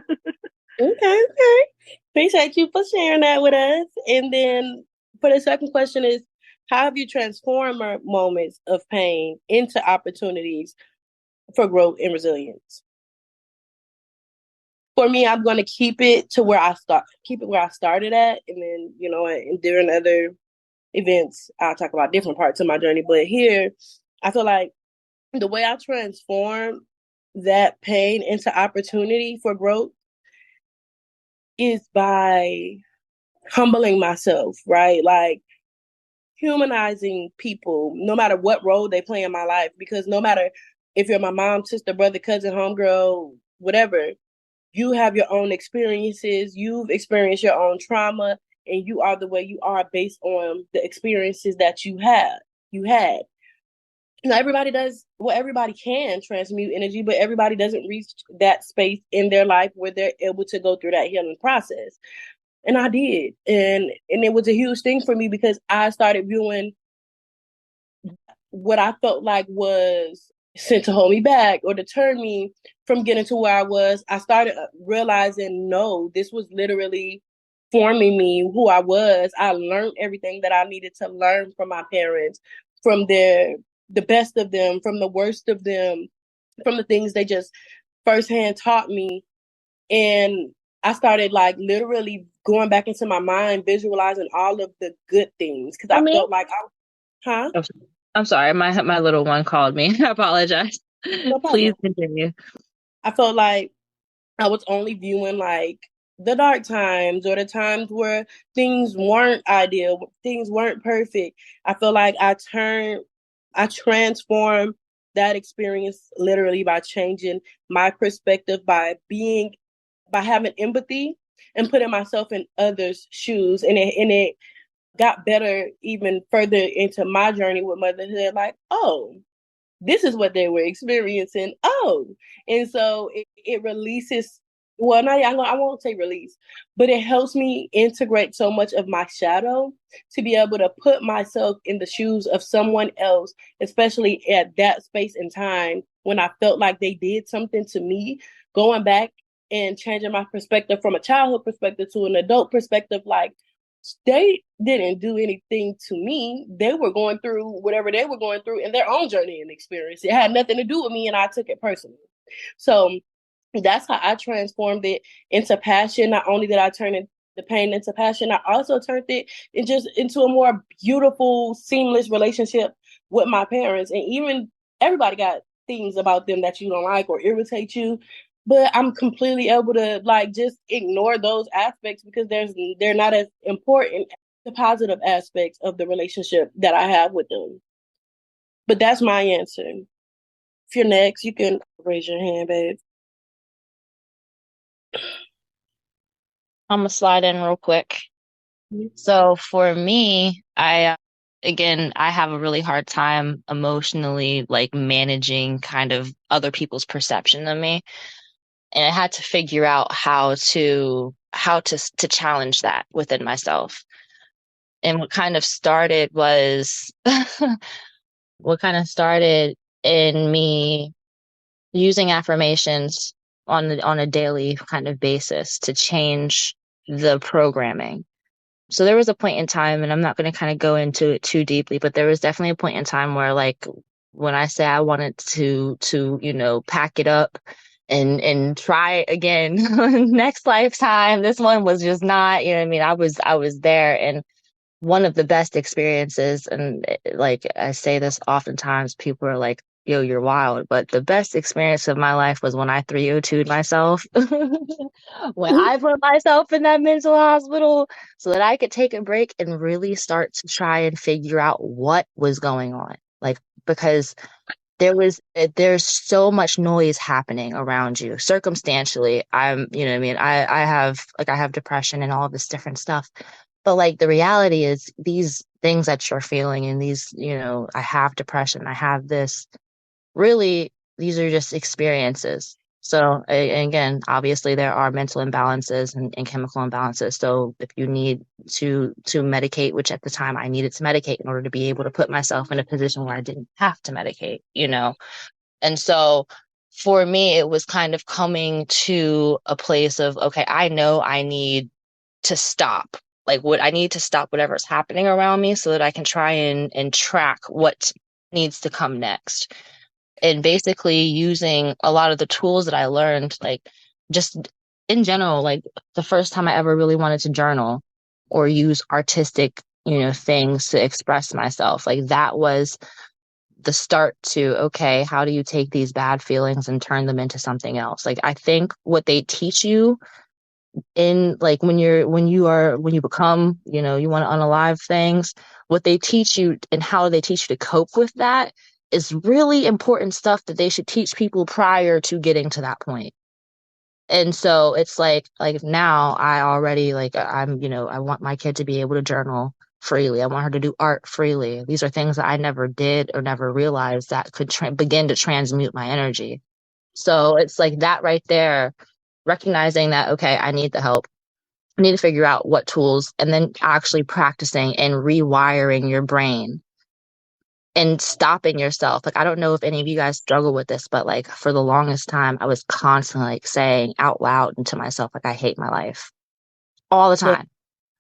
okay. Appreciate you for sharing that with us. And then for the second question is, how have you transformed moments of pain into opportunities for growth and resilience? For me, I'm going to keep it to where keep it where I started at, and then and during other events, I'll talk about different parts of my journey. But here, I feel like the way I transform that pain into opportunity for growth is by humbling myself, right? Like humanizing people, no matter what role they play in my life. Because no matter if you're my mom, sister, brother, cousin, homegirl, whatever, you have your own experiences. You've experienced your own trauma, and you are the way you are based on the experiences that you had. Now, everybody does well, everybody can transmute energy, but everybody doesn't reach that space in their life where they're able to go through that healing process. And I did. And it was a huge thing for me because I started viewing what I felt like was sent to hold me back or deter me from getting to where I was. I started realizing, no, this was literally forming me, who I was. I learned everything that I needed to learn from my parents, from the best of them, from the worst of them, from the things they just firsthand taught me. And I started like literally going back into my mind, visualizing all of the good things because I I mean, felt like huh? I'm sorry, my little one called me. I apologize. No Please problem. continue. I felt like I was only viewing like the dark times or the times where things weren't ideal, things weren't perfect. I feel like I transformed that experience literally by changing my perspective, by having empathy and putting myself in others' shoes. And it got better even further into my journey with motherhood. Like, oh, this is what they were experiencing. Oh, and so it releases. Well, not I won't say release, but it helps me integrate so much of my shadow to be able to put myself in the shoes of someone else, especially at that space and time when I felt like they did something to me. Going back and changing my perspective from a childhood perspective to an adult perspective, like they didn't do anything to me. They were going through whatever they were going through in their own journey and experience. It had nothing to do with me, and I took it personally. So that's how I transformed it into passion. Not only did I turn the pain into passion, I also turned it into a more beautiful, seamless relationship with my parents. And even everybody got things about them that you don't like or irritate you, but I'm completely able to like just ignore those aspects because they're not as important as the positive aspects of the relationship that I have with them. But that's my answer. If you're next, you can raise your hand, babe. I'm gonna slide in real quick. So for me, I have a really hard time emotionally like managing kind of other people's perception of me. And I had to figure out how to challenge that within myself. And what kind of started in me using affirmations on a daily kind of basis to change the programming. So there was a point in time, and I'm not going to kind of go into it too deeply, but there was definitely a point in time where like when I say I wanted to pack it up and try again next lifetime, this one was just not, you know what I mean? I was there, and one of the best experiences, and like I say this oftentimes, people are like, yo, you're wild. But the best experience of my life was when I 302'd myself. When I put myself in that mental hospital so that I could take a break and really start to try and figure out what was going on. Like, because there's so much noise happening around you circumstantially. You know what I mean, I have depression and all this different stuff, but like the reality is these things that you're feeling and these, I have depression, I have this, really these are just experiences. So again, obviously there are mental imbalances and chemical imbalances. So if you need to medicate, which at the time I needed to medicate in order to be able to put myself in a position where I didn't have to medicate, you know. And so for me, it was kind of coming to a place of, okay, I know I need to stop. Like what I need to stop whatever's happening around me so that I can try and track what needs to come next. And basically using a lot of the tools that I learned, like just in general, like the first time I ever really wanted to journal or use artistic, things to express myself, like that was the start to, okay, how do you take these bad feelings and turn them into something else? Like I think what they teach you in like when you become, you want to unalive things, what they teach you and how they teach you to cope with that is really important stuff that they should teach people prior to getting to that point. And so it's like now I already I want my kid to be able to journal freely. I want her to do art freely. These are things that I never did or never realized that could begin to transmute my energy. So it's like that right there, recognizing that, okay, I need the help. I need to figure out what tools, and then actually practicing and rewiring your brain and stopping yourself. Like, I don't know if any of you guys struggle with this, but like for the longest time, I was constantly like saying out loud to myself, like, I hate my life all the Yeah. time.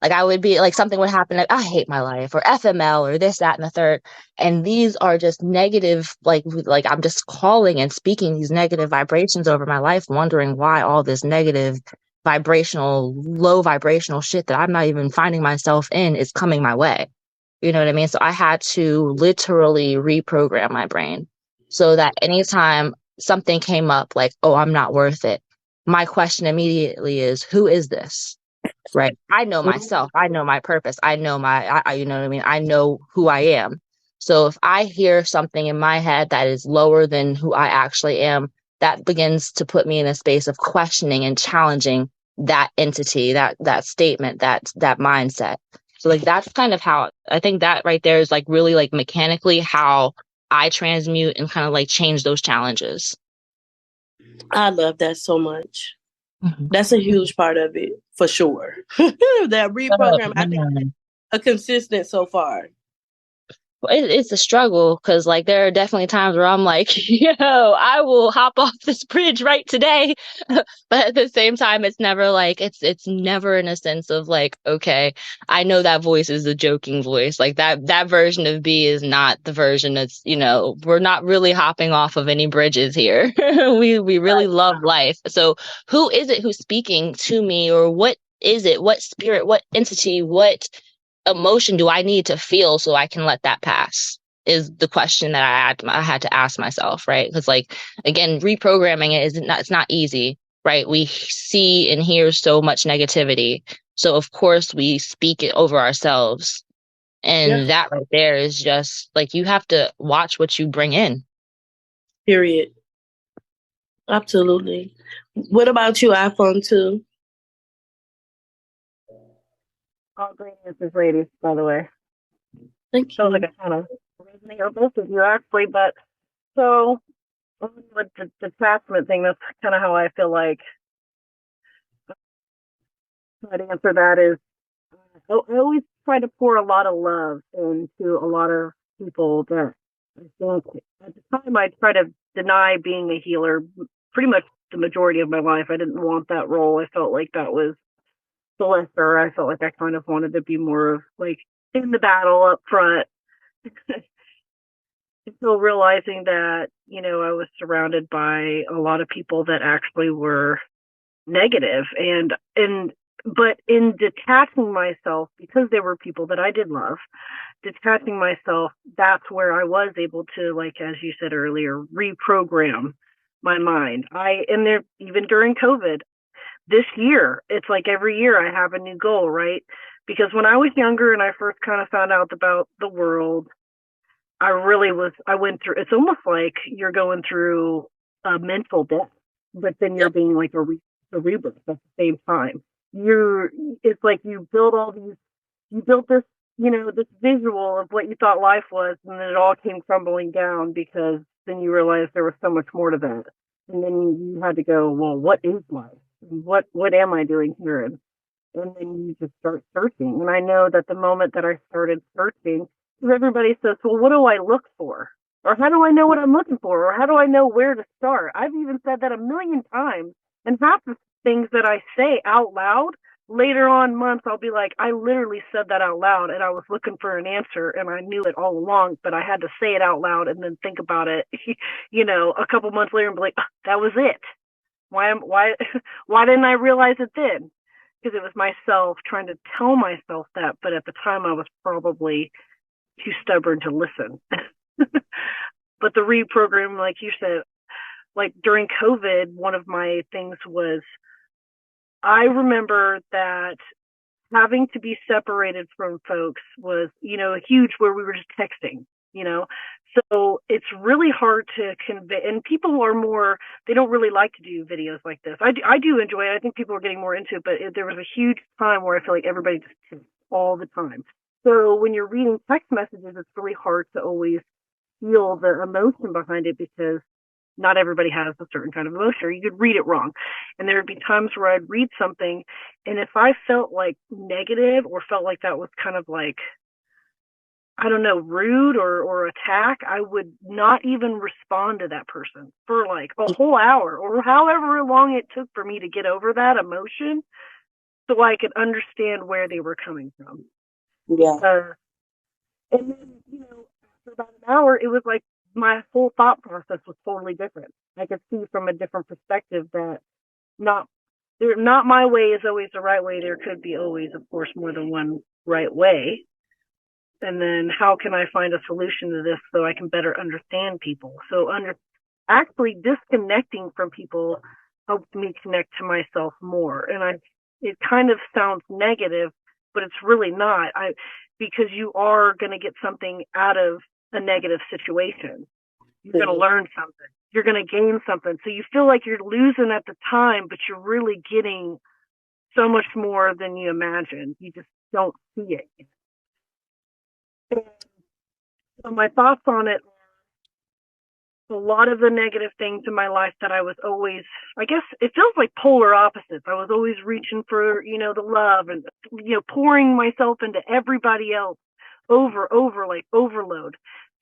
Like I would be like, something would happen, like, I hate my life, or FML, or this, that, and the third. And these are just negative, like I'm just calling and speaking these negative vibrations over my life, wondering why all this negative vibrational, low vibrational shit that I'm not even finding myself in is coming my way. You know what I mean? So I had to literally reprogram my brain so that anytime something came up like, oh, I'm not worth it, my question immediately is, who is this? Right. I know myself. I know my purpose. I know you know what I mean? I know who I am. So if I hear something in my head that is lower than who I actually am, that begins to put me in a space of questioning and challenging that entity, that statement, that mindset. So like that's kind of how I think that right there is like really like mechanically how I transmute and kind of like change those challenges. I love that so much. Mhm. That's a huge part of it for sure. That reprogram, I think a consistent so far. It's a struggle because like there are definitely times where I'm like, yo, I will hop off this bridge right today. But at the same time, it's never like it's never in a sense of like, okay, I know that voice is a joking voice. Like that version of B is not the version that's, we're not really hopping off of any bridges here. We really love life. So who is it who's speaking to me, or what is it? What spirit, what entity, what emotion do I need to feel so I can let that pass? Is the question that I had to ask myself, right? Because like again, reprogramming it's not easy, right? We see and hear so much negativity, so of course we speak it over ourselves, Yeah. and that right there is just like you have to watch what you bring in. Period. Absolutely. What about you, iPhone 2? All great answers, ladies, by the way. Thank Sounds you. like I kind of resonate with both of you, actually. But so, with the detachment thing, that's kind of how I feel like I'd answer that is I always try to pour a lot of love into a lot of people that I think at the time I try to deny being a healer pretty much the majority of my life. I didn't want that role. I felt like that was the lesser. I felt like I kind of wanted to be more of like in the battle up front. Until realizing that, I was surrounded by a lot of people that actually were negative but in detaching myself, because they were people that I did love, detaching myself, that's where I was able to, like, as you said earlier, reprogram my mind. And there, even during COVID, this year, it's like every year I have a new goal, right? Because when I was younger and I first kind of found out about the world, I went through, it's almost like you're going through a mental death, but then you're Yep. being like a rebirth at the same time. It's like you built this, this visual of what you thought life was, and then it all came crumbling down because then you realized there was so much more to that. And then you had to go, well, what is life? What am I doing here? And then you just start searching. And I know that the moment that I started searching, because everybody says, well, what do I look for? Or how do I know what I'm looking for? Or how do I know where to start? I've even said that a million times. And half the things that I say out loud, later on months, I'll be like, I literally said that out loud and I was looking for an answer and I knew it all along, but I had to say it out loud and then think about it, a couple months later and be like, oh, that was it. Why why didn't I realize it then? Because it was myself trying to tell myself that, but at the time I was probably too stubborn to listen. But the reprogram, like you said, like during COVID, one of my things was I remember that having to be separated from folks was, huge where we were just texting, So it's really hard to convey, and people are more, they don't really like to do videos like this. I do enjoy it. I think people are getting more into it, but there was a huge time where I feel like everybody just texts all the time. So when you're reading text messages, it's really hard to always feel the emotion behind it because not everybody has a certain kind of emotion, or you could read it wrong. And there would be times where I'd read something, and if I felt like negative or felt like that was kind of like, I don't know, rude or attack, I would not even respond to that person for like a whole hour or however long it took for me to get over that emotion so I could understand where they were coming from. Yeah. And then, after about an hour, it was like my whole thought process was totally different. I could see from a different perspective that not my way is always the right way. There could be always, of course, more than one right way. And then how can I find a solution to this so I can better understand people? So actually disconnecting from people helped me connect to myself more. And it kind of sounds negative, but it's really not. Because you are going to get something out of a negative situation. You're going to learn something. You're going to gain something. So you feel like you're losing at the time, but you're really getting so much more than you imagine. You just don't see it. And so my thoughts on it, a lot of the negative things in my life that I was always, I guess it feels like polar opposites. I was always reaching for, the love and, pouring myself into everybody else over, like overload,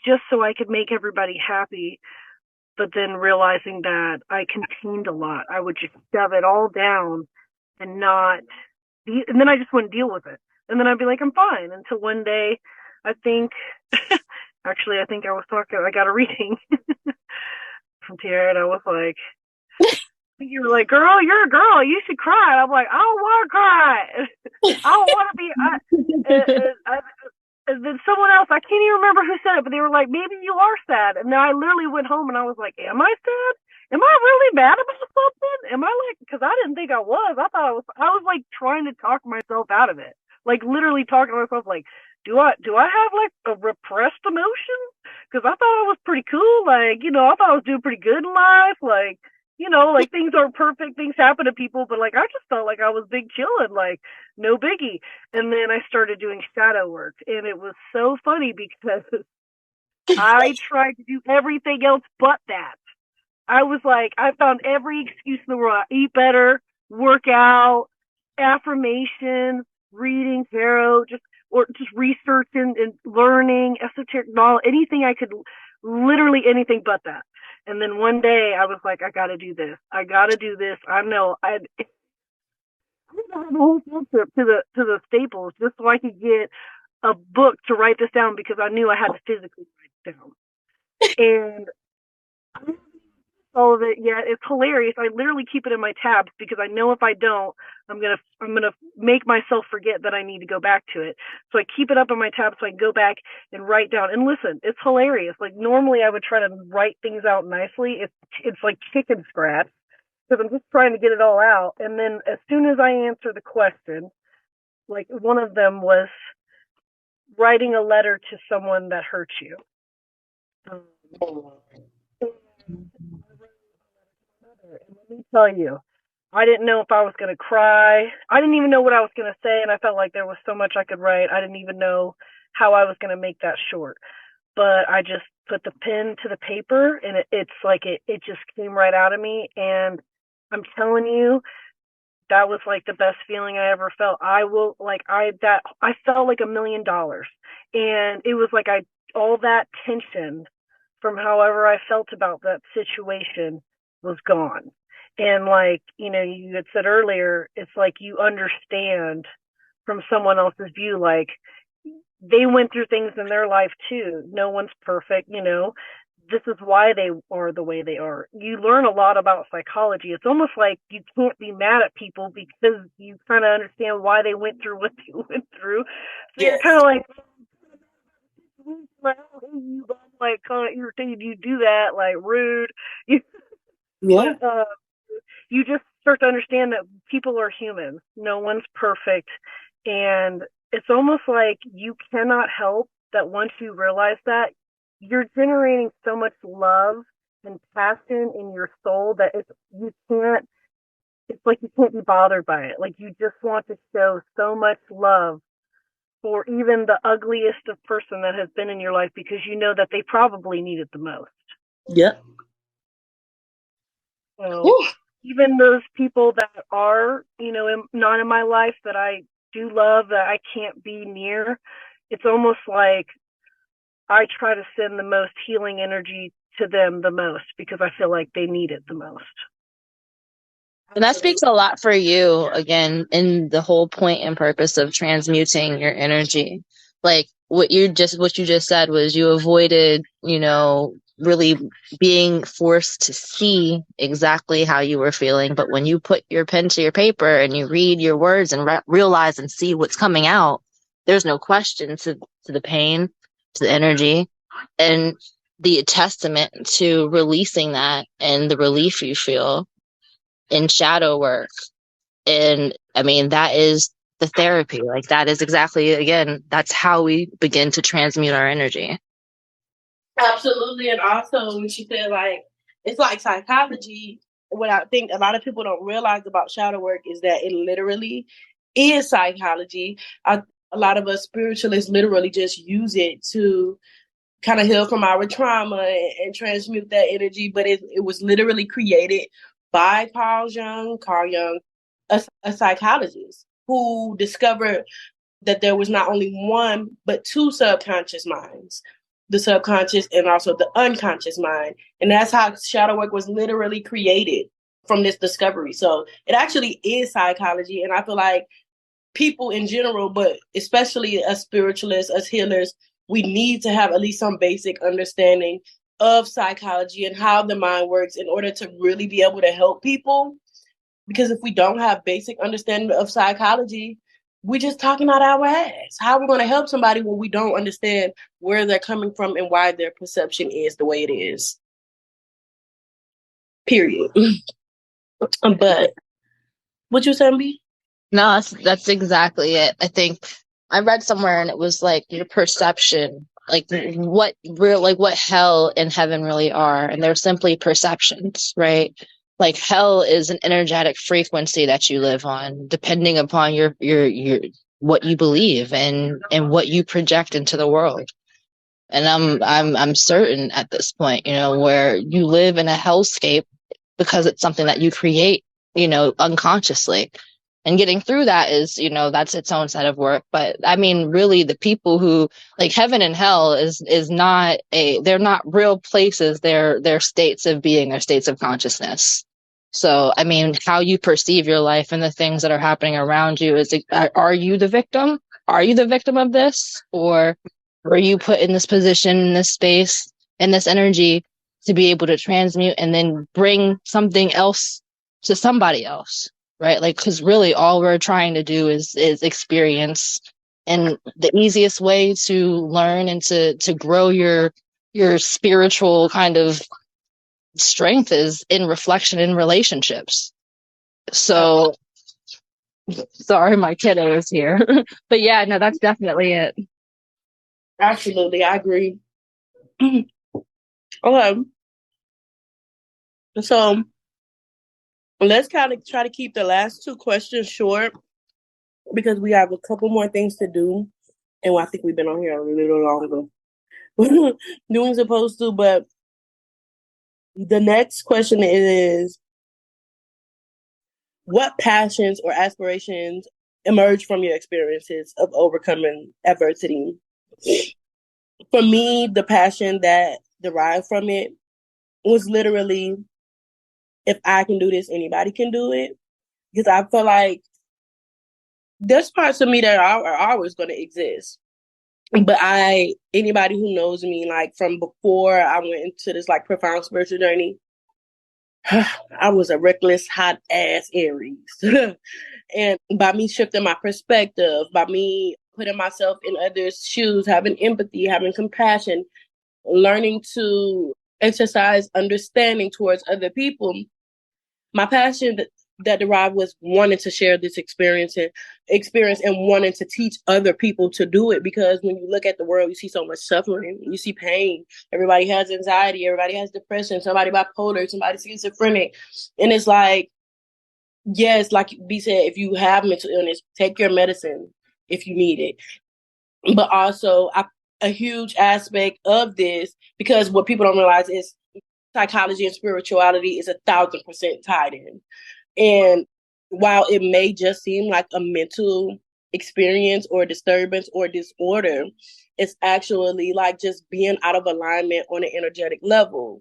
just so I could make everybody happy. But then realizing that I contained a lot, I would just shove it all down and and then I just wouldn't deal with it. And then I'd be like, I'm fine. Until one day, I think I got a reading from Tierra, and I was like, you were like, girl, you're a girl, you should cry. And I'm like, I don't want to cry. I don't want to be, and then someone else, I can't even remember who said it, but they were like, maybe you are sad. And then I literally went home and I was like, am I sad? Am I really mad about something? Am I like, because I didn't think I was. I thought I was like trying to talk myself out of it. Like literally talking to myself like, do I have like a repressed emotion? Because I thought I was pretty cool. Like, I thought I was doing pretty good in life. Like, like things aren't perfect. Things happen to people. But like, I just felt like I was big chillin', like no biggie. And then I started doing shadow work. And it was so funny because I tried to do everything else but that. I was like, I found every excuse in the world. Eat better, work out, affirmations, reading tarot, just researching and learning esoteric knowledge, anything I could, literally anything but that. And then one day I was like, I got to do this. I know I had a whole field trip to the Staples just so I could get a book to write this down because I knew I had to physically write it down. And all of it yet. It's hilarious. I literally keep it in my tabs because I know if I don't, I'm gonna make myself forget that I need to go back to it. So I keep it up in my tabs so I can go back and write down. And listen, it's hilarious. Like normally I would try to write things out nicely. It's like chicken scratch because I'm just trying to get it all out. And then as soon as I answer the question, like one of them was writing a letter to someone that hurt you. And let me tell you, I didn't know if I was going to cry. I didn't even know what I was going to say, and I felt like there was so much I could write. I didn't even know how I was going to make that short. But I just put the pen to the paper, and it's like it just came right out of me. And I'm telling you, that was like the best feeling I ever felt. I felt like $1 million. And it was like all that tension from however I felt about that situation was gone. And like, you had said earlier, it's like you understand from someone else's view, like they went through things in their life too. No one's perfect, this is why they are the way they are. You learn a lot about psychology. It's almost like you can't be mad at people because you kind of understand why they went through what they went through. So Yes. you're kind of like, you, like, kind of irritated. You do that, like, rude. Yeah. But you just start to understand that people are human. No one's perfect. And it's almost like you cannot help that once you realize that, you're generating so much love and passion in your soul that it's like you can't be bothered by it. Like you just want to show so much love for even the ugliest of person that has been in your life, because you know that they probably need it the most. Yep. So even those people that are, not in my life that I do love, that I can't be near, it's almost like I try to send the most healing energy to them the most, because I feel like they need it the most. And that speaks a lot for you, again, in the whole point and purpose of transmuting your energy. Like what you just said was you avoided, really being forced to see exactly how you were feeling. But when you put your pen to your paper and you read your words and realize and see what's coming out, there's no question to the pain, to the energy, and the testament to releasing that and the relief you feel in shadow work. And I mean, that is the therapy. Like that is exactly, again, that's how we begin to transmute our energy. Absolutely. And also when she said, like, it's like psychology, what I think a lot of people don't realize about shadow work is that it literally is psychology. A lot of us spiritualists literally just use it to kind of heal from our trauma and transmute that energy. But it was literally created by Carl Jung, a psychologist who discovered that there was not only one, but two subconscious minds, the subconscious and also the unconscious mind. And that's how shadow work was literally created, from this discovery. So it actually is psychology. And I feel like people in general, but especially us spiritualists, us healers, we need to have at least some basic understanding of psychology and how the mind works in order to really be able to help people. Because if we don't have basic understanding of psychology, we're just talking out our ass. How are we going to help somebody when we don't understand where they're coming from and why their perception is the way it is? Period. But what you saying, B? No, that's exactly it. I think I read somewhere and it was like your perception, like what hell and heaven really are. And they're simply perceptions, right? Like hell is an energetic frequency that you live on, depending upon your what you believe and what you project into the world. And I'm certain at this point, where you live in a hellscape because it's something that you create, unconsciously. And getting through that is, that's its own set of work. But I mean, really, the people who, like, heaven and hell is not they're not real places. They're states of being, or states of consciousness. So, I mean, how you perceive your life and the things that are happening around you are you the victim? Are you the victim of this? Or were you put in this position, in this space, in this energy to be able to transmute and then bring something else to somebody else? Right? Like, because really all we're trying to do is experience. And the easiest way to learn and to grow your spiritual kind of strength is in reflection in relationships. So sorry, my kiddo is here. But yeah, no, that's definitely it. Absolutely, I agree. Okay. So let's kind of try to keep the last two questions short, because we have a couple more things to do. And I think we've been on here a little longer. doing supposed to. But the next question is, what passions or aspirations emerge from your experiences of overcoming adversity? For me, the passion that derived from it was literally, if I can do this, anybody can do it. Because I feel like there's parts of me that are always going to exist. But anybody who knows me, like from before I went into this like profound spiritual journey, I was a reckless, hot ass Aries. And by me shifting my perspective, by me putting myself in others' shoes, having empathy, having compassion, learning to exercise understanding towards other people, my passion that derived was wanting to share this experience and wanting to teach other people to do it. Because when you look at the world, you see so much suffering, you see pain. Everybody has anxiety, everybody has depression, somebody bipolar, somebody schizophrenic. And it's like, yes, like B said, if you have mental illness, take your medicine if you need it. But also a huge aspect of this, because what people don't realize is psychology and spirituality is 1,000% tied in. And while it may just seem like a mental experience or disturbance or disorder, it's actually like just being out of alignment on an energetic level.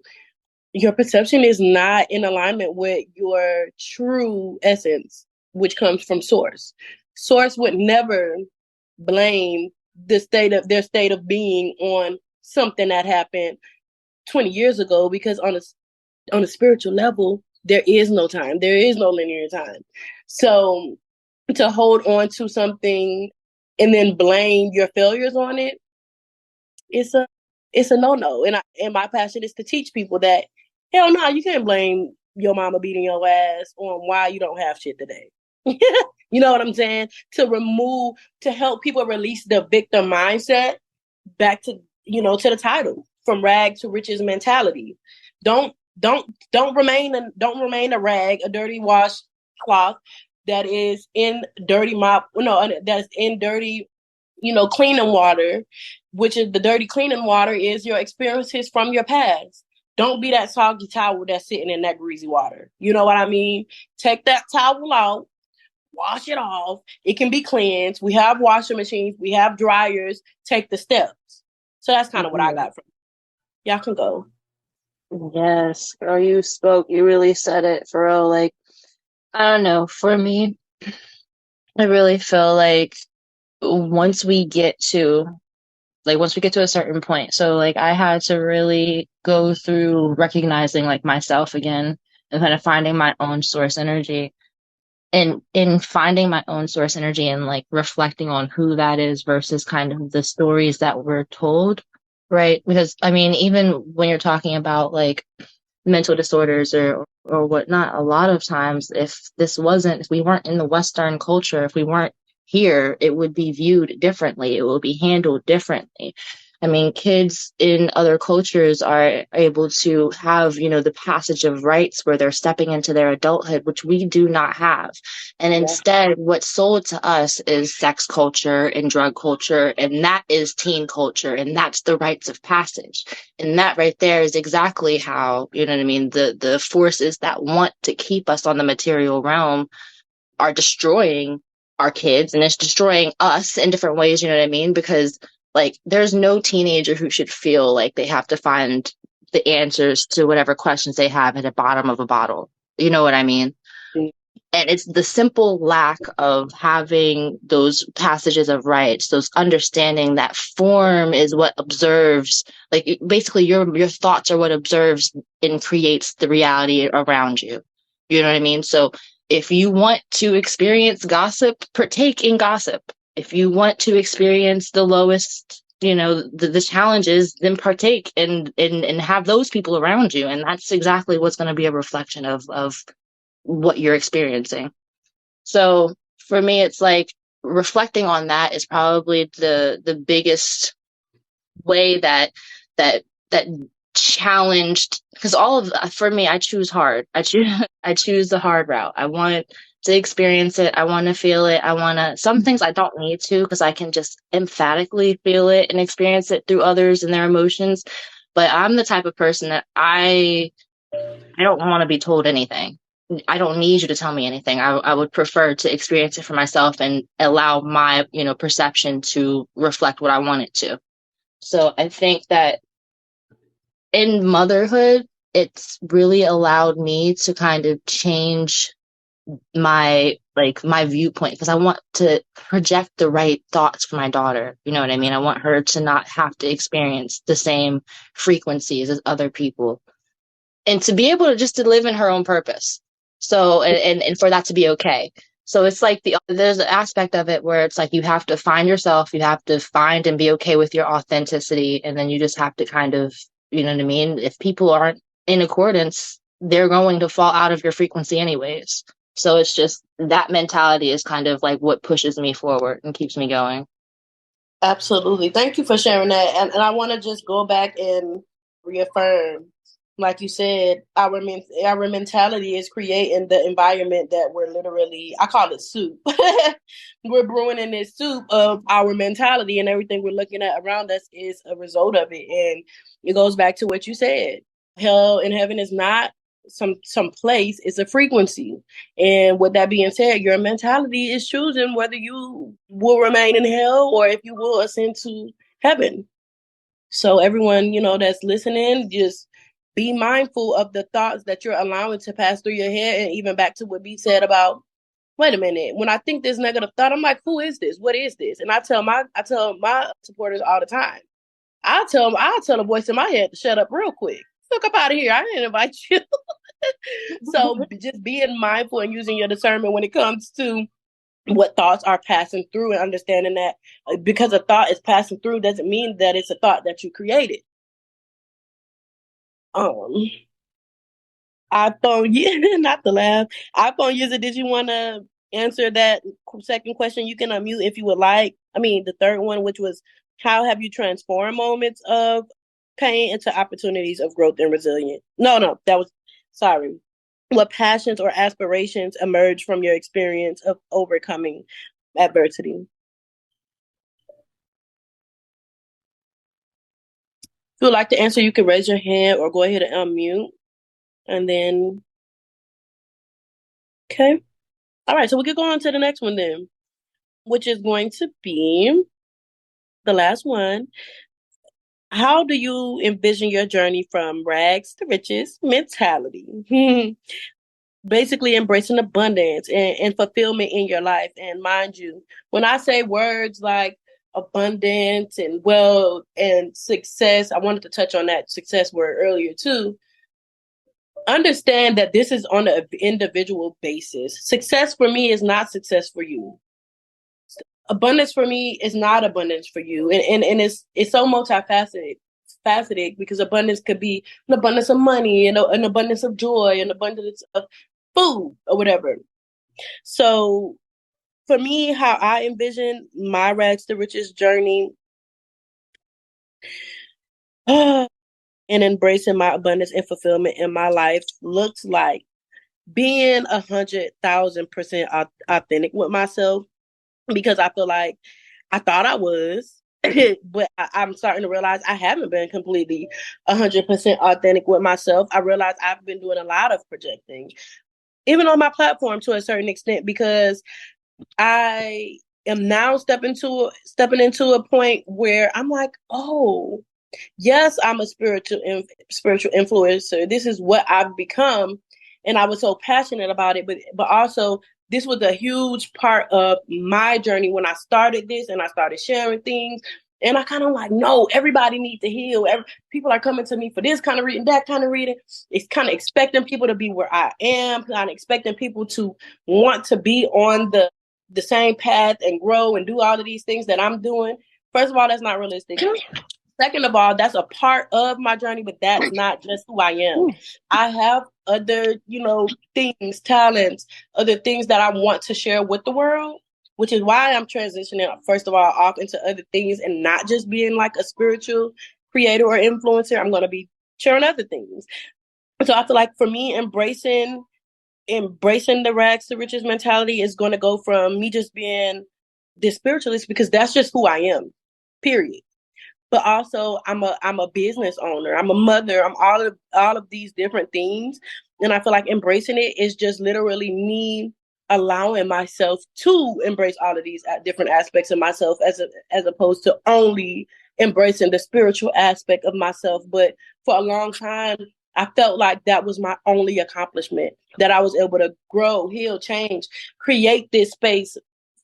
Your perception is not in alignment with your true essence, which comes from source. Source would never blame their state of being on something that happened 20 years ago, because on a spiritual level, there is no time. There is no linear time. So to hold on to something and then blame your failures on it, it's a no-no. And my passion is to teach people that, hell no, you can't blame your mama beating your ass on why you don't have shit today. You know what I'm saying? To help people release the victim mindset back to, to the title, from rag to riches mentality. Don't remain a rag, a dirty washcloth that is in dirty that is in dirty, cleaning water, which is the dirty cleaning water is your experiences from your past. Don't be that soggy towel that's sitting in that greasy water. You know what I mean? Take that towel out, wash it off. It can be cleansed. We have washing machines. We have dryers. Take the steps. So that's kind of what I got from it. Y'all can go. Yes, girl, you spoke. You really said it for real. Like, I don't know. For me, I really feel like once we get to a certain point, so like I had to really go through recognizing like myself again and kind of finding my own source energy. And in finding my own source energy and like reflecting on who that is versus kind of the stories that we're told, right? Because I mean, even when you're talking about like mental disorders or whatnot, a lot of times if we weren't in the Western culture, if we weren't here, it would be viewed differently, it will be handled differently. I mean, kids in other cultures are able to have, the passage of rites where they're stepping into their adulthood, which we do not have. And instead, what's sold to us is sex culture and drug culture, and that is teen culture, and that's the rites of passage. And that right there is exactly how, you know what I mean, the forces that want to keep us on the material realm are destroying our kids, and it's destroying us in different ways, you know what I mean? Because like there's no teenager who should feel like they have to find the answers to whatever questions they have at the bottom of a bottle. You know what I mean? And it's the simple lack of having those passages of rights, those understanding that form is what observes, like basically your thoughts are what observes and creates the reality around you. You know what I mean? So if you want to experience gossip, partake in gossip. If you want to experience the lowest, the challenges, then partake and have those people around you. And that's exactly what's going to be a reflection of what you're experiencing. So for me, it's like reflecting on that is probably the biggest way that challenged, because for me, I choose hard. I choose the hard route. I want to experience it. I want to feel it. some things I don't need to, because I can just emphatically feel it and experience it through others and their emotions. But I'm the type of person that I don't want to be told anything. I don't need you to tell me anything. I would prefer to experience it for myself and allow my, perception to reflect what I want it to. So I think that in motherhood, it's really allowed me to kind of change my viewpoint, because I want to project the right thoughts for my daughter. You know what I mean? I want her to not have to experience the same frequencies as other people, and to be able to just to live in her own purpose. So, and for that to be okay. So it's like there's an aspect of it where it's like you have to find yourself, you have to find and be okay with your authenticity, and then you just have to kind of, you know what I mean? If people aren't in accordance, they're going to fall out of your frequency anyways. So it's just that mentality is kind of like what pushes me forward and keeps me going. Absolutely. Thank you for sharing that. And I want to just go back and reaffirm, like you said, our mentality is creating the environment that we're literally, I call it soup. We're brewing in this soup of our mentality, and everything we're looking at around us is a result of it. And it goes back to what you said. Hell and heaven is not some place, it's a frequency. And with that being said, your mentality is choosing whether you will remain in hell or if you will ascend to heaven. So everyone, that's listening, just be mindful of the thoughts that you're allowing to pass through your head. And even back to what B said about, wait a minute, when I think this negative thought, I'm like, who is this? What is this? And I tell my supporters all the time. I'll tell the voice in my head to shut up real quick. Look up out of here. I didn't invite you. So just being mindful and using your discernment when it comes to what thoughts are passing through, and understanding that because a thought is passing through doesn't mean that it's a thought that you created. iPhone, not the laugh. iPhone user, did you want to answer that second question? You can unmute if you would like. I mean, the third one, which was, how have you transformed moments of pain into opportunities of growth and resilience? No, that was, sorry. What passions or aspirations emerge from your experience of overcoming adversity? If you would like to answer, you can raise your hand or go ahead and unmute. And then, okay. All right, so we could go on to the next one then, which is going to be the last one. How do you envision your journey from rags to riches mentality? Basically embracing abundance and fulfillment in your life. And mind you, when I say words like abundance and wealth and success, I wanted to touch on that success word earlier too. Understand that this is on an individual basis. Success for me is not success for you. Abundance for me is not abundance for you. And it's so multifaceted because abundance could be an abundance of money, and an abundance of joy, an abundance of food or whatever. So for me, how I envision my rags to riches journey and embracing my abundance and fulfillment in my life looks like being 100,000% authentic with myself, because I feel like I thought I was, but I'm starting to realize I haven't been completely 100% authentic with myself. I realize I've been doing a lot of projecting, even on my platform to a certain extent, because I am now stepping into a point where I'm like, oh, yes, I'm a spiritual influencer. This is what I've become, and I was so passionate about it. But also, this was a huge part of my journey when I started this, and I started sharing things. And I kind of like, no, everybody needs to heal. People are coming to me for this kind of reading, that kind of reading. It's kind of expecting people to be where I am, kind of expecting people to want to be on the same path and grow and do all of these things that I'm doing. First of all, that's not realistic. Second of all, that's a part of my journey, but that's not just who I am. I have other, things, talents, other things that I want to share with the world, which is why I'm transitioning, first of all, off into other things and not just being like a spiritual creator or influencer. I'm going to be sharing other things. So I feel like for me, embracing embracing the rags to riches mentality is going to go from me just being this spiritualist, because that's just who I am, period. But also I'm a business owner, I'm a mother, I'm all of these different things. And I feel like embracing it is just literally me allowing myself to embrace all of these different aspects of myself, as opposed to only embracing the spiritual aspect of myself. But for a long time, I felt like that was my only accomplishment, that I was able to grow, heal, change, create this space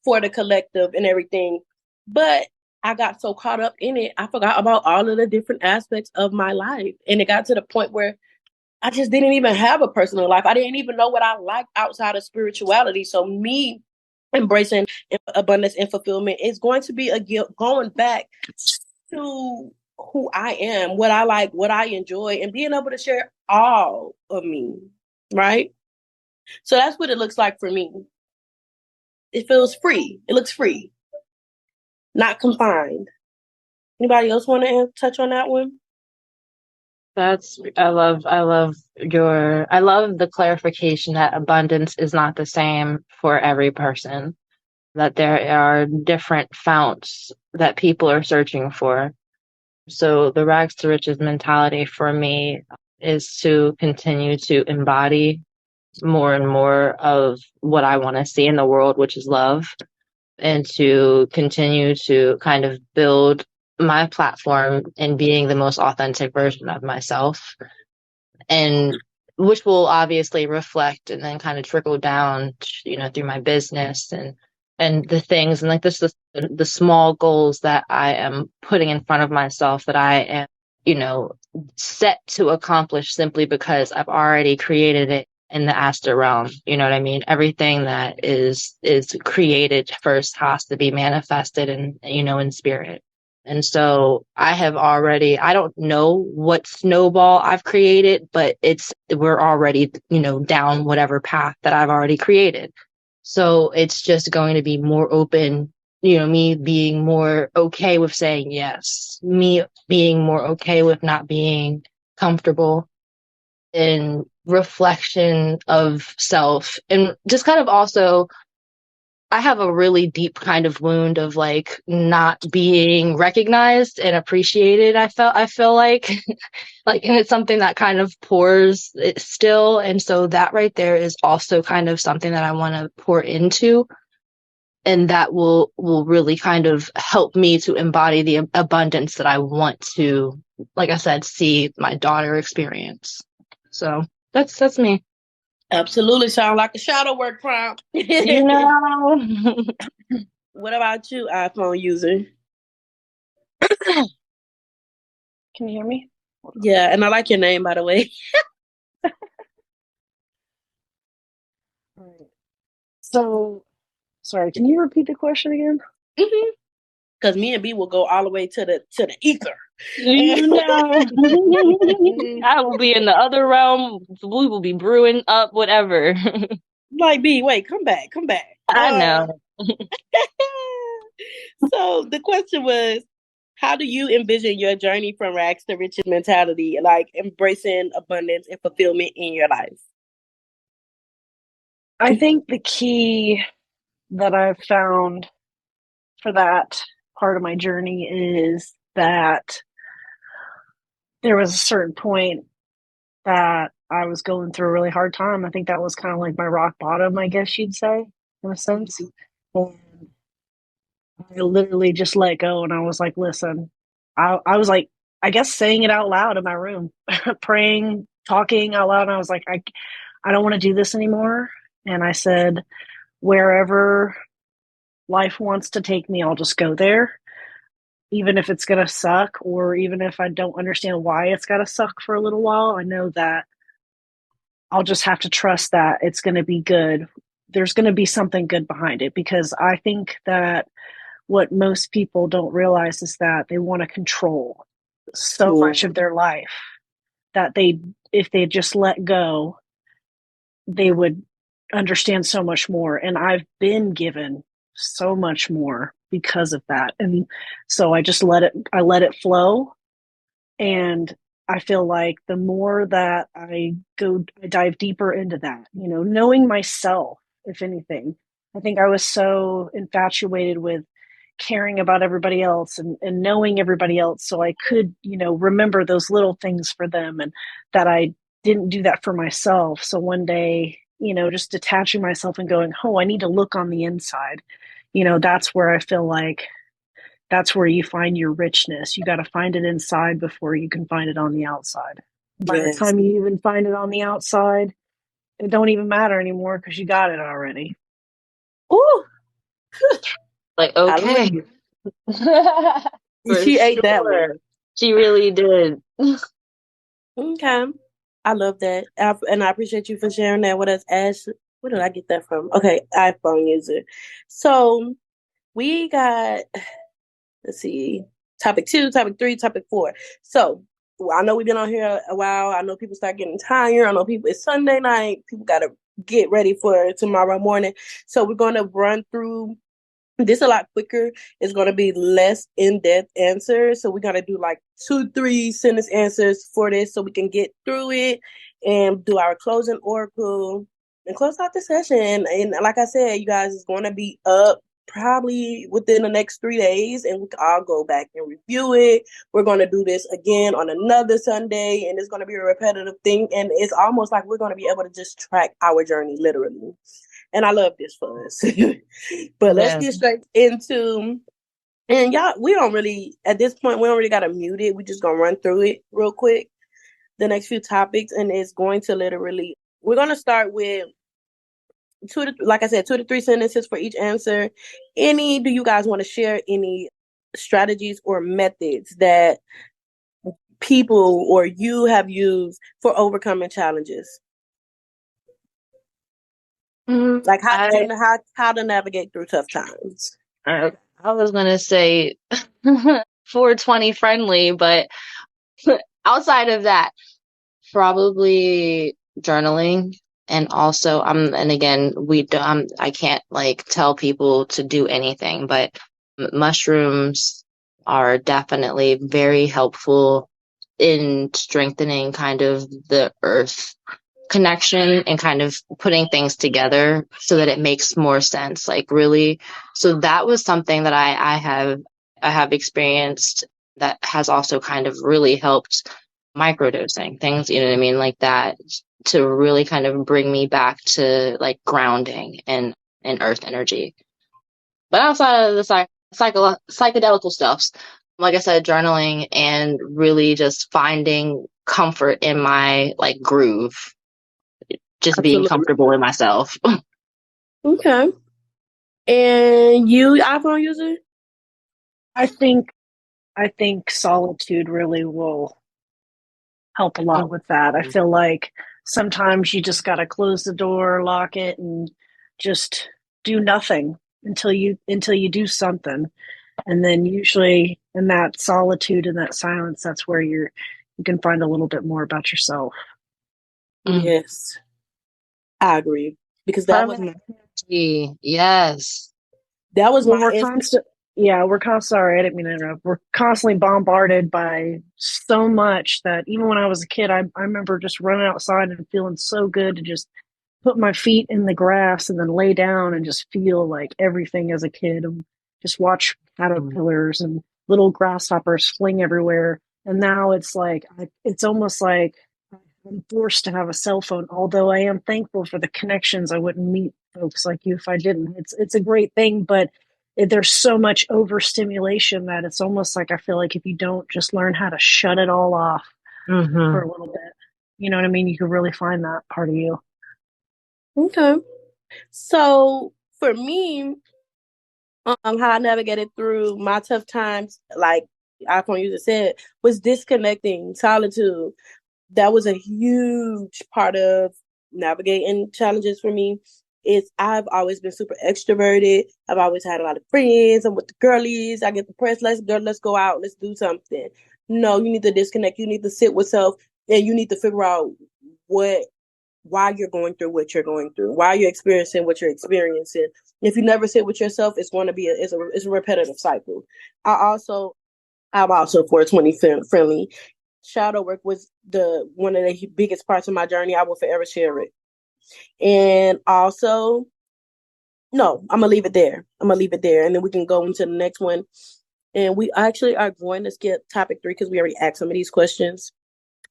for the collective and everything. But I got so caught up in it, I forgot about all of the different aspects of my life. And it got to the point where I just didn't even have a personal life. I didn't even know what I liked outside of spirituality. So me embracing abundance and fulfillment is going to be going back to who I am, what I like, what I enjoy, and being able to share all of me, right? So that's what it looks like for me. It feels free. It looks free, not confined. Anybody else want to touch on that one? I love the clarification that abundance is not the same for every person, that there are different founts that people are searching for. So the rags to riches mentality for me is to continue to embody more and more of what I want to see in the world, which is love, and to continue to kind of build my platform in being the most authentic version of myself, and which will obviously reflect and then kind of trickle down, through my business and the things, and like this the small goals that I am putting in front of myself, that I am, set to accomplish, simply because I've already created it in the astral realm. You know what I mean? Everything that is created first has to be manifested in spirit. And so I don't know what snowball I've created, but we're already, down whatever path that I've already created. So it's just going to be more open, me being more okay with saying yes, me being more okay with not being comfortable, in reflection of self, and just kind of also, I have a really deep kind of wound of like not being recognized and appreciated. I feel like, like, and it's something that kind of pours it still. And so that right there is also kind of something that I want to pour into. And that will really kind of help me to embody the abundance that I want to, like I said, see my daughter experience. So that's me. Absolutely. Sound like a shadow work prompt. You know. What about you, iPhone user? Can you hear me? Yeah, and I like your name, by the way. All right. So, sorry, can you repeat the question again? Mm-hmm. Because me and B will go all the way to the ether. You know. I will be in the other realm. We will be brewing up whatever. Like, B, wait, come back. I know. So the question was, how do you envision your journey from rags to riches mentality, like embracing abundance and fulfillment in your life? I think the key that I've found for that part of my journey is that there was a certain point that I was going through a really hard time. I think that was kind of like my rock bottom, I guess you'd say, in a sense. And I literally just let go, and I was like, listen, I was like, I guess saying it out loud in my room, praying, talking out loud. And I was like, I don't want to do this anymore. And I said, wherever life wants to take me, I'll just go there. Even if it's going to suck, or even if I don't understand why it's got to suck for a little while, I know that I'll just have to trust that it's going to be good. There's going to be something good behind it, because I think that what most people don't realize is that they want to control so much of their life that if they just let go, they would understand so much more. And I've been given so much more because of that. And so I let it flow. And I feel like the more that I dive deeper into that, knowing myself, if anything. I think I was so infatuated with caring about everybody else and knowing everybody else so I could, remember those little things for them, and that I didn't do that for myself. So one day, just detaching myself and going, oh, I need to look on the inside. That's where I feel like that's where you find your richness. You got to find it inside before you can find it on the outside. By the Yes. time you even find it on the outside, it don't even matter anymore because you got it already. Ooh, Like, hallelujah. okay. For She ate that one. sure. She really did. Okay. I love that. And I appreciate you for sharing that with us, Ash. Where did I get that from? Okay, iPhone user. So we got, let's see, topic 2, topic 3, topic 4. So I know we've been on here a while. I know people start getting tired. I know it's Sunday night. People got to get ready for tomorrow morning. So we're going to run through this a lot quicker. It's going to be less in-depth answers. So we're going to do like 2-3 sentence answers for this so we can get through it and do our closing oracle and close out the session. And like I said, you guys, it's going to be up probably within the next 3 days, and we can all go back and review it. We're going to do this again on another Sunday, and it's going to be a repetitive thing. And it's almost like we're going to be able to just track our journey literally. And I love this for us. But let's get straight into, and y'all, we don't really, at this point, we don't really got to mute it. We're just going to run through it real quick, the next few topics. And it's going to literally, we're going to start with like I said, 2 to 3 sentences for each answer. Do you guys want to share any strategies or methods that people or you have used for overcoming challenges? Like how to navigate through tough times. I was gonna say 420 friendly, but outside of that, probably journaling. And also, and again, I can't like tell people to do anything, but mushrooms are definitely very helpful in strengthening kind of the earth connection and kind of putting things together so that it makes more sense. Like really, so that was something that I have experienced that has also kind of really helped microdosing things, you know what I mean, like that, to really kind of bring me back to like grounding and earth energy. But outside of the psychedelical stuffs, like I said, journaling and really just finding comfort in my like groove, just Absolutely. being comfortable in myself. Okay. And you, iPhone user? I think solitude really will help a lot with that. I feel like sometimes you just got to close the door, lock it, and just do nothing until you do something. And then usually in that solitude and that silence, that's where you can find a little bit more about yourself. Yes. I agree. Because that was yes. That was well, my sorry, I didn't mean to interrupt. We're constantly bombarded by so much that even when I was a kid, I remember just running outside and feeling so good to just put my feet in the grass and then lay down and just feel like everything as a kid, and just watch caterpillars and little grasshoppers fling everywhere. And now it's like, it's almost like I'm forced to have a cell phone, although I am thankful for the connections. I wouldn't meet folks like you if I didn't. It's a great thing, but there's so much overstimulation that it's almost like I feel like if you don't just learn how to shut it all off for a little bit, you know what I mean? You can really find that part of you. Okay. So for me, how I navigated through my tough times, like iPhone user said, was disconnecting, solitude. That was a huge part of navigating challenges for me. I've always been super extroverted. I've always had a lot of friends. I'm with the girlies. I get depressed. Let's go out. Let's do something. No, you need to disconnect. You need to sit with self, and you need to figure out why you're going through what you're going through, why you're experiencing what you're experiencing. If you never sit with yourself, it's going to be it's a repetitive cycle. I'm also 420 friendly. shadow work was one of the biggest parts of my journey. I will forever share it. And also, no, I'm gonna leave it there. And then we can go into the next one. And we actually are going to skip topic 3 because we already asked some of these questions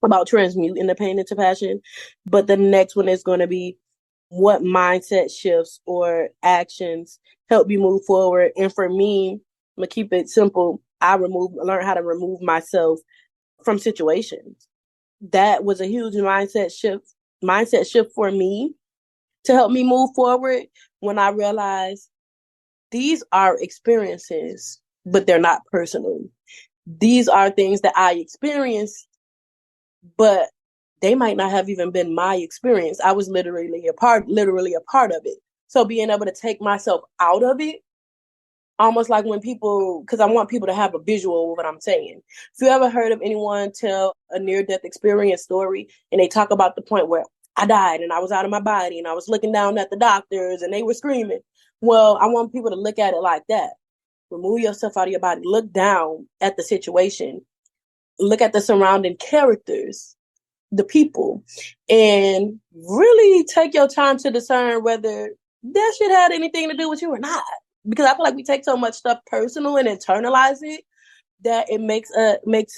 about transmuting the pain into passion. But the next one is going to be what mindset shifts or actions help you move forward. And for me, I'm gonna keep it simple. I learn how to remove myself from situations. That was a huge mindset shift for me to help me move forward when I realized these are experiences, but they're not personal. These are things that I experienced, but they might not have even been my experience. I was literally a part of it. So being able to take myself out of it, almost like when people, because I want people to have a visual of what I'm saying. If you ever heard of anyone tell a near-death experience story and they talk about the point where I died and I was out of my body and I was looking down at the doctors and they were screaming. Well, I want people to look at it like that. Remove yourself out of your body. Look down at the situation. Look at the surrounding characters, the people, and really take your time to discern whether that shit had anything to do with you or not. Because I feel like we take so much stuff personal and internalize it that it makes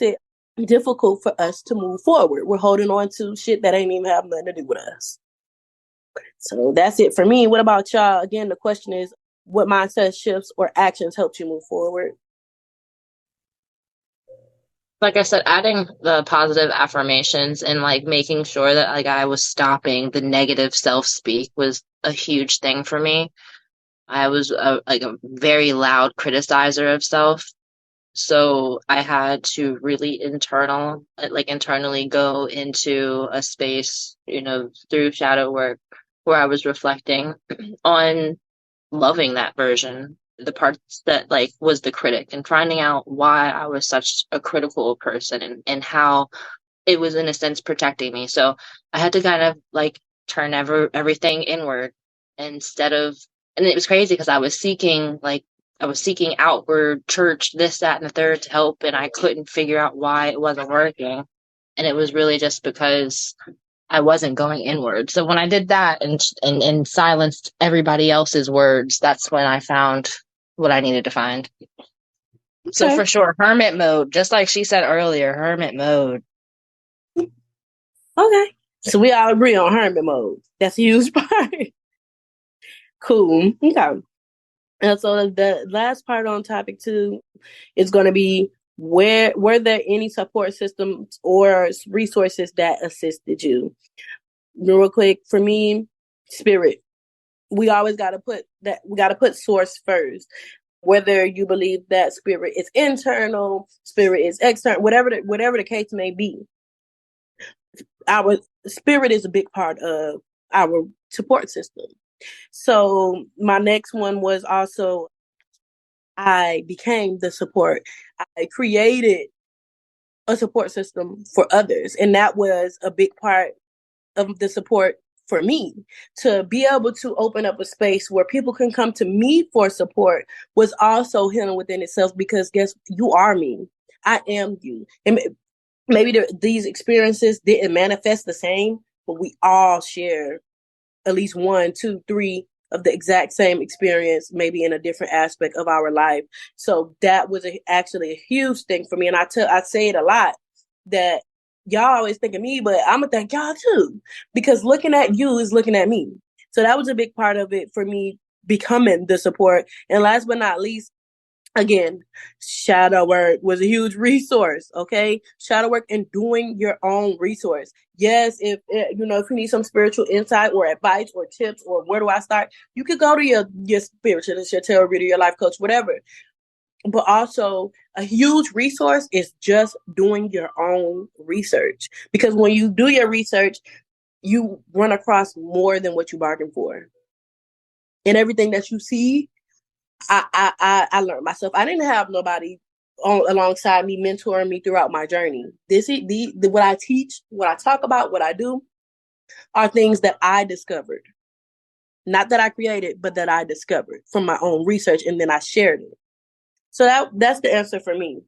it difficult for us to move forward. We're holding on to shit that ain't even have nothing to do with us. So that's it for me. What about y'all? Again, the question is, what mindset shifts or actions helped you move forward? Like I said, adding the positive affirmations and like making sure that like I was stopping the negative self-speak was a huge thing for me. I was like a very loud criticizer of self. So I had to really internally go into a space, through shadow work where I was reflecting on loving that version, the parts that like was the critic, and finding out why I was such a critical person and how it was in a sense protecting me. So I had to kind of like turn everything inward instead of, and it was crazy because I was seeking outward church, this, that, and the third to help, and I couldn't figure out why it wasn't working. And it was really just because I wasn't going inward. So when I did that and silenced everybody else's words, that's when I found what I needed to find. Okay. So for sure, hermit mode, just like she said earlier, hermit mode. Okay. So we all agree on hermit mode. That's a huge part. Cool. Okay. And so the last part on topic 2 is going to be were there any support systems or resources that assisted you? Real quick, for me, spirit. We always got to put source first. Whether you believe that spirit is internal, spirit is external, whatever the case may be. Our spirit is a big part of our support system. So my next one was also, I became the support. I created a support system for others. And that was a big part of the support for me. To be able to open up a space where people can come to me for support was also healing within itself, because you are me. I am you. And maybe these experiences didn't manifest the same, but we all share at least 1, 2, 3 of the exact same experience, maybe in a different aspect of our life. So that was actually a huge thing for me. And I say it a lot, that y'all always think of me, but I'm going to thank y'all too, because looking at you is looking at me. So that was a big part of it for me, becoming the support. And last but not least, again, shadow work was a huge resource. Okay. Shadow work and doing your own resource. Yes. If you need some spiritual insight or advice or tips or where do I start, you could go to your spiritualist, your tarot reader, your life coach, whatever. But also a huge resource is just doing your own research, because when you do your research, you run across more than what you bargained for. And everything that you see, I learned myself. I didn't have nobody alongside me mentoring me throughout my journey. What I teach, what I talk about, what I do are things that I discovered. Not that I created, but that I discovered from my own research, and then I shared it. So that's the answer for me.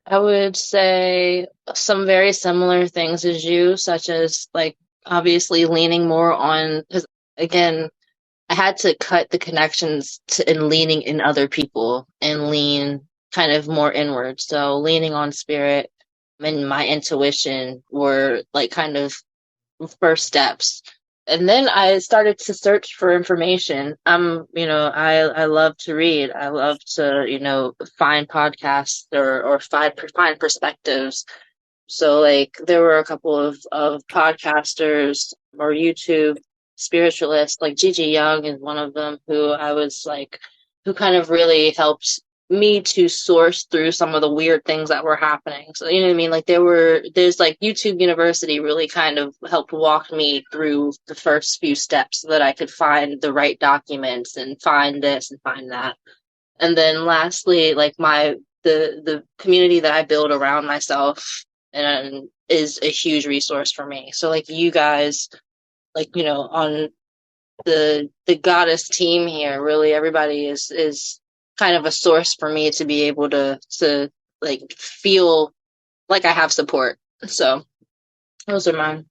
I would say some very similar things as you, such as like obviously leaning more on, because again, I had to cut the connections to and leaning in other people and lean kind of more inward. So leaning on spirit and my intuition were like kind of first steps. And then I started to search for information. I love to read. I love to, find podcasts or find perspectives. So like there were a couple of podcasters or YouTube spiritualists, like Gigi Young is one of them who I was like, who kind of really helped me to source through some of the weird things that were happening. So you know what I mean? Like there's like YouTube University really kind of helped walk me through the first few steps so that I could find the right documents and find this and find that. And then lastly, like the community that I build around myself and is a huge resource for me. So like you guys, like, on the goddess team here, really everybody is kind of a source for me to be able to like feel like I have support. So those are mine.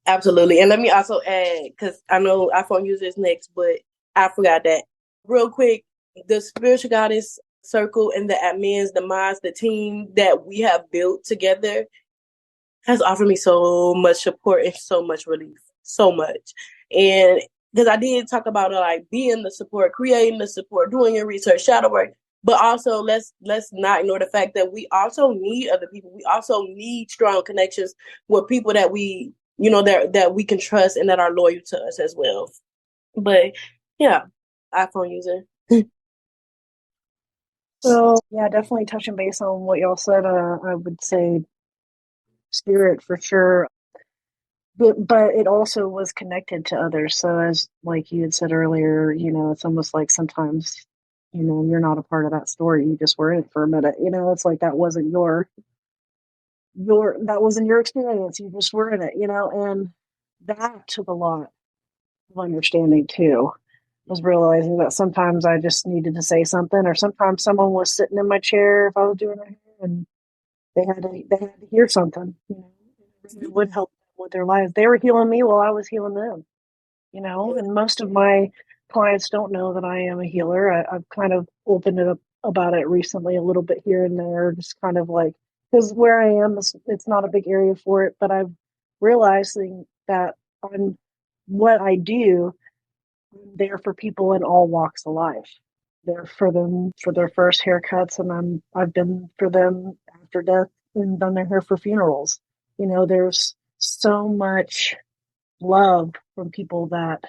Absolutely. And let me also add, because I know iPhone users next, but I forgot that real quick. The spiritual goddess circle and the admins, the mods, the team that we have built together has offered me so much support and so much relief. So much. And because I did talk about like being the support, creating the support, doing your research, shadow work. But also let's not ignore the fact that we also need other people. We also need strong connections with people that we that we can trust and that are loyal to us as well. But yeah, iPhone user. So yeah, definitely touching base on what y'all said. I would say spirit for sure, but it also was connected to others. So as like you had said earlier, it's almost like sometimes you're not a part of that story. You just were in it for a minute. It's like that wasn't that wasn't your experience. You just were in it. And that took a lot of understanding too. Was realizing that sometimes I just needed to say something, or sometimes someone was sitting in my chair if I was doing my hair, and they had to hear something. It would help them with their lives. They were healing me while I was healing them. And most of my clients don't know that I am a healer. I've kind of opened it up about it recently, a little bit here and there, just kind of like because where I am, it's not a big area for it, but I've realizing that on what I do I'm there for people in all walks of life. There for them for their first haircuts, and I've been for them after death and done their hair for funerals. There's so much love from people that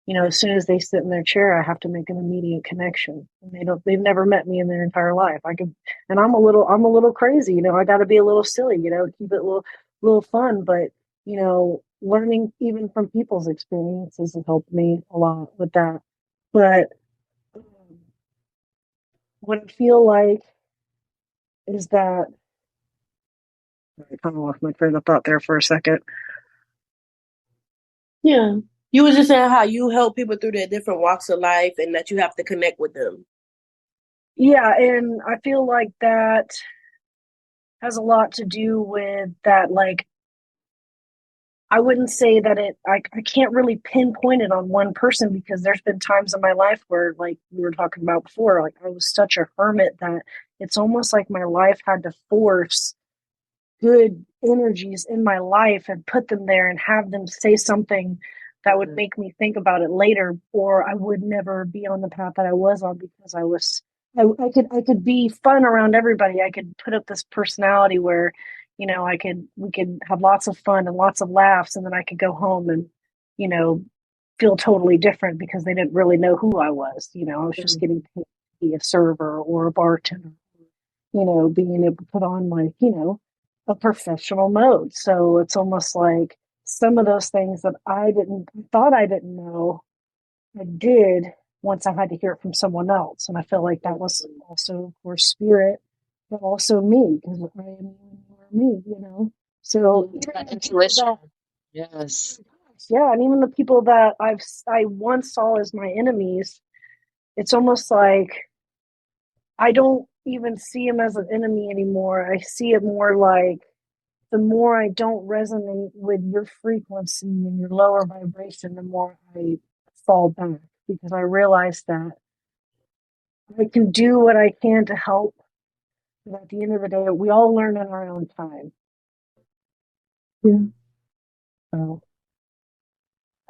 as soon as they sit in their chair, I have to make an immediate connection. And they've never met me in their entire life. And I'm a little crazy. I got to be a little silly. Keep it a little fun, but learning even from people's experiences has helped me a lot with that. But um, what I feel like is that I kind of lost my train of thought there for a second. Yeah. You were just saying how you help people through their different walks of life and that you have to connect with them. Yeah, and I feel like that has a lot to do with that. Like, I wouldn't say that I can't really pinpoint it on one person because there's been times in my life where, like we were talking about before, like I was such a hermit that it's almost like my life had to force good energies in my life and put them there and have them say something that would make me think about it later, or I would never be on the path that I was on because I could be fun around everybody. I could put up this personality where, we could have lots of fun and lots of laughs, and then I could go home and, you know, feel totally different because they didn't really know who I was. I was just getting paid to be a server or a bartender, being able to put on a professional mode. So it's almost like some of those things that thought I didn't know, I did once I had to hear it from someone else. And I feel like that was also, of course, spirit, but also me, because I am you are me. So even That the people intuition. that, Yes. yeah, and even the people that I once saw as my enemies, it's almost like I don't even see him as an enemy anymore. I see it more like the more I don't resonate with your frequency and your lower vibration, the more I fall back because I realize that I can do what I can to help. But at the end of the day, we all learn in our own time. Yeah, So,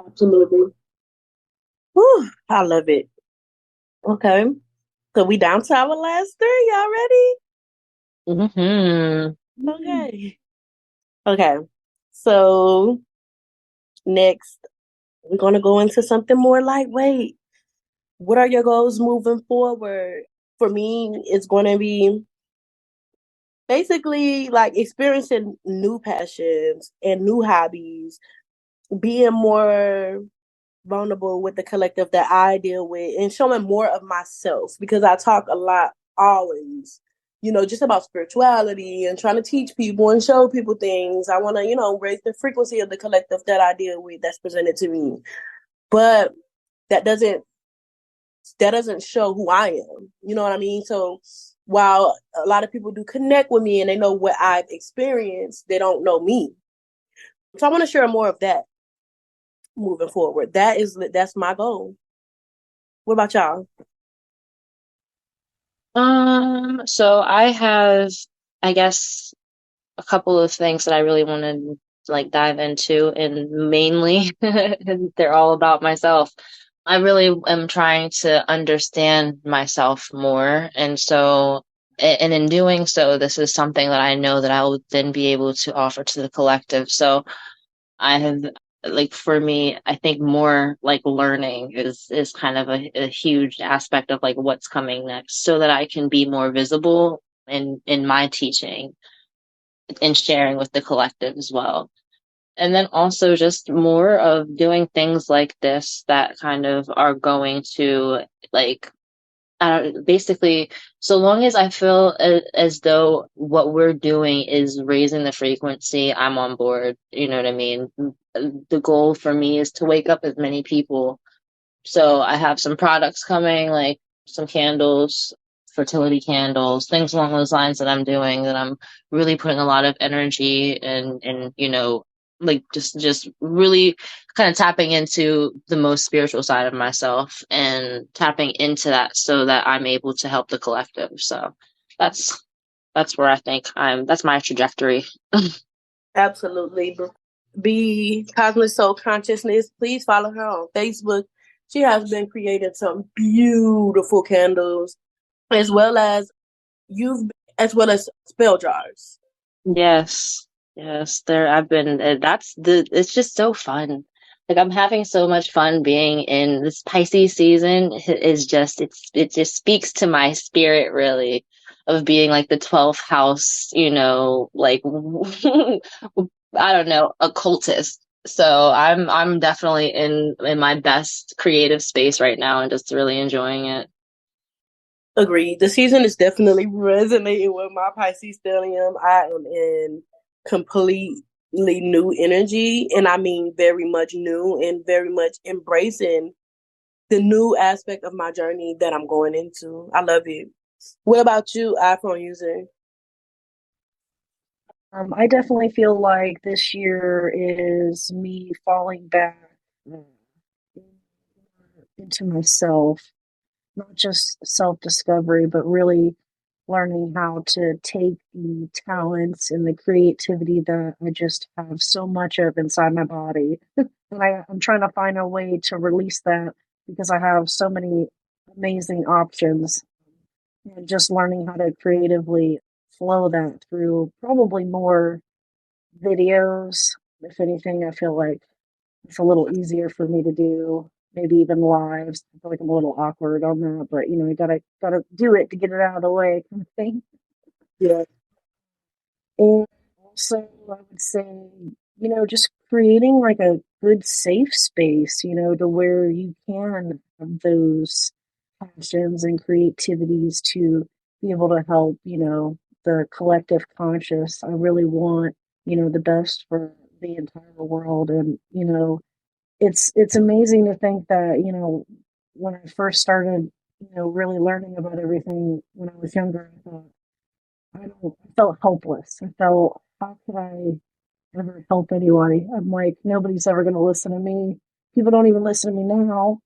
absolutely. Whew, I love it. Okay. So we down to our last three. Y'all ready? Okay. Okay. So next, we're going to go into something more lightweight. What are your goals moving forward? For me, it's going to be basically like experiencing new passions and new hobbies, being more vulnerable with the collective that I deal with, and showing more of myself because I talk a lot always, just about spirituality and trying to teach people and show people things. I want to, raise the frequency of the collective that I deal with that's presented to me. But that doesn't show who I am. You know what I mean? So while a lot of people do connect with me and they know what I've experienced, they don't know me. So I want to share more of that moving forward. That's my goal. What about y'all? So I have, I guess, a couple of things that I really want to like dive into, and mainly they're all about myself. I really am trying to understand myself more, and so, and in doing so, this is something that I know that I will then be able to offer to the collective. So I have, like, for me, I think more like learning is kind of a huge aspect of like what's coming next, so that I can be more visible in my teaching and sharing with the collective as well. And then also just more of doing things like this that kind of are going to like basically, so long as I feel as though what we're doing is raising the frequency, I'm on board. You know what I mean? The goal for me is to wake up as many people. So I have some products coming, like some candles, fertility candles, things along those lines that I'm doing, that I'm really putting a lot of energy and like just really kind of tapping into the most spiritual side of myself and tapping into that so that I'm able to help the collective. So that's that's where I think that's my trajectory. Absolutely. Be Cosmic Soul Consciousness. Please follow her on Facebook. She has been creating some beautiful candles, as well as you've as well as spell jars. Yes, yes, there I've been it's just so fun. Like I'm having so much fun being in this Pisces season. It just speaks to my spirit really of being like the 12th house, like I don't know, occultist. So I'm definitely in my best creative space right now and just really enjoying it. Agreed. The season is definitely resonating with my Pisces stellium. I am in completely new energy, and I mean very much new and very much embracing the new aspect of my journey that I'm going into. I love it. What about you, iPhone user? I definitely feel like this year is me falling back into myself, not just self discovery, but really learning how to take the talents and the creativity that I just have so much of inside my body. And I'm trying to find a way to release that because I have so many amazing options. And just learning how to creatively flow that through probably more videos. If anything, I feel like it's a little easier for me to do. Maybe even lives. I feel like I'm a little awkward on that, but you gotta do it to get it out of the way, kind of thing. Yeah, And also, I would say, just creating like a good safe space, to where you can have those passions and creativities to be able to help, the collective conscious. I really want, the best for the entire world. And, it's amazing to think that, when I first started really learning about everything when I was younger, I felt helpless. I felt, how could I ever help anybody? I'm like, nobody's ever going to listen to me. People don't even listen to me now.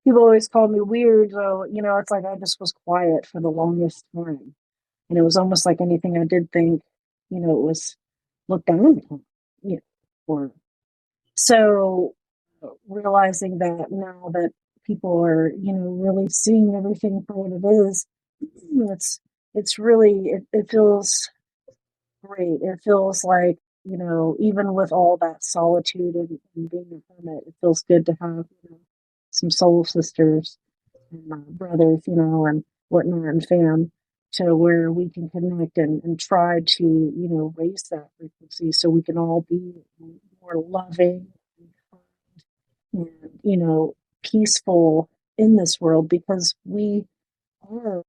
People always call me weird. So, it's like I just was quiet for the longest time. And it was almost like anything I did think, it was looked down upon, or so realizing that now that people are, really seeing everything for what it is, it's really, it feels great. It feels like, even with all that solitude and being a hermit, it feels good to have, some soul sisters and brothers, and whatnot, and fam, to where we can connect and try to, raise that frequency so we can all be more loving and, peaceful in this world, because we are,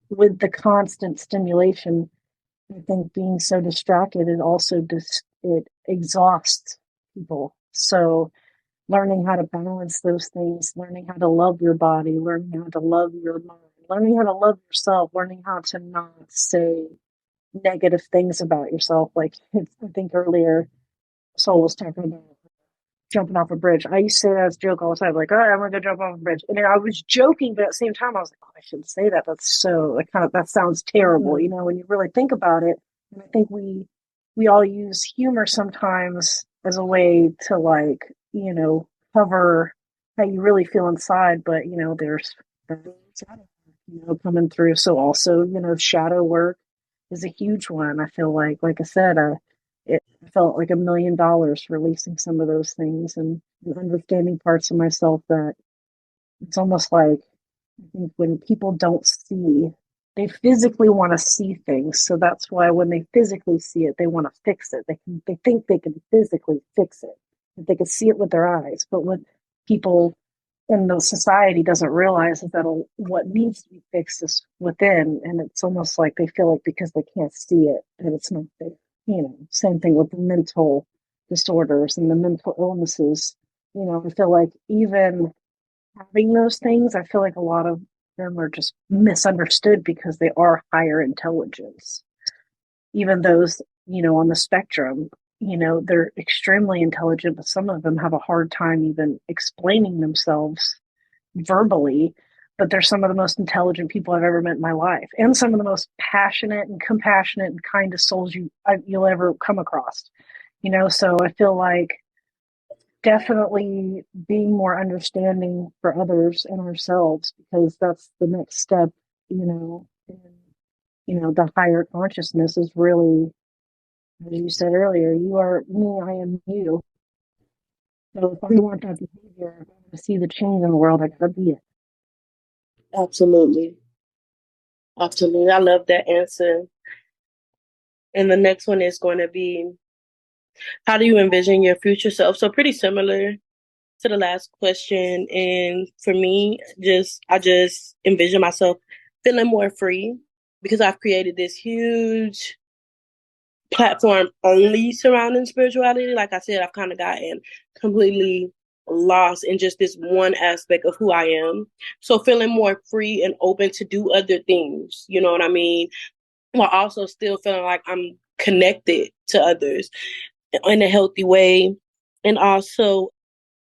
with the constant stimulation, I think being so distracted, it also it exhausts people. So learning how to balance those things, learning how to love your body, learning how to love your mind, learning how to love yourself, learning how to not say negative things about yourself. Like I think earlier, Soul was talking about jumping off a bridge. I used to say that as a joke all the time, like, all right, I'm gonna go jump off a bridge. And then I was joking, but at the same time, I was like, oh, I shouldn't say that. That's so that sounds terrible, when you really think about it. And I think we all use humor sometimes as a way to, like, cover how you really feel inside. But there's shadow coming through. So also, shadow work is a huge one. I feel like I said, it felt like $1 million releasing some of those things, and understanding parts of myself that it's almost like, I think when people don't see, they physically want to see things. So that's why when they physically see it, they want to fix it. They think they can physically fix it, that they can see it with their eyes. But what people in the society doesn't realize is that what needs to be fixed is within, and it's almost like they feel like because they can't see it, that it's not there. Same thing with the mental disorders and the mental illnesses. I feel like even having those things, I feel like a lot of them are just misunderstood because they are higher intelligence. Even those, on the spectrum, they're extremely intelligent, but some of them have a hard time even explaining themselves verbally. But they're some of the most intelligent people I've ever met in my life, and some of the most passionate and compassionate and kindest souls you'll ever come across. So I feel like definitely being more understanding for others and ourselves, because that's the next step. And, the higher consciousness is really, as you said earlier, you are me, I am you. So if I want that behavior, if I want to see the change in the world, I gotta be it. Absolutely. Absolutely. I love that answer. And the next one is going to be, how do you envision your future self? So pretty similar to the last question. And for me, I just envision myself feeling more free, because I've created this huge platform only surrounding spirituality. Like I said, I've kind of gotten completely lost in just this one aspect of who I am. So feeling more free and open to do other things, you know what I mean? While also still feeling like I'm connected to others in a healthy way, and also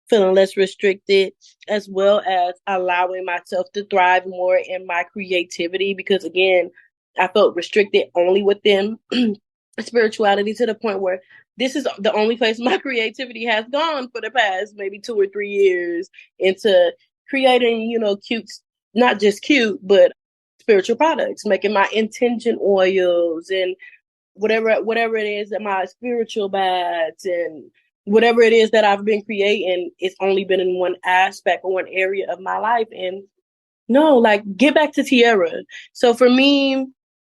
feeling less restricted, as well as allowing myself to thrive more in my creativity. Because again, I felt restricted only within spirituality, to the point where this is the only place my creativity has gone for the past maybe 2 or 3 years, into creating, cute, not just cute, but spiritual products, making my intention oils and whatever it is, that my spiritual baths and whatever it is that I've been creating, it's only been in one aspect or one area of my life. And no, like, get back to Tierra. So for me,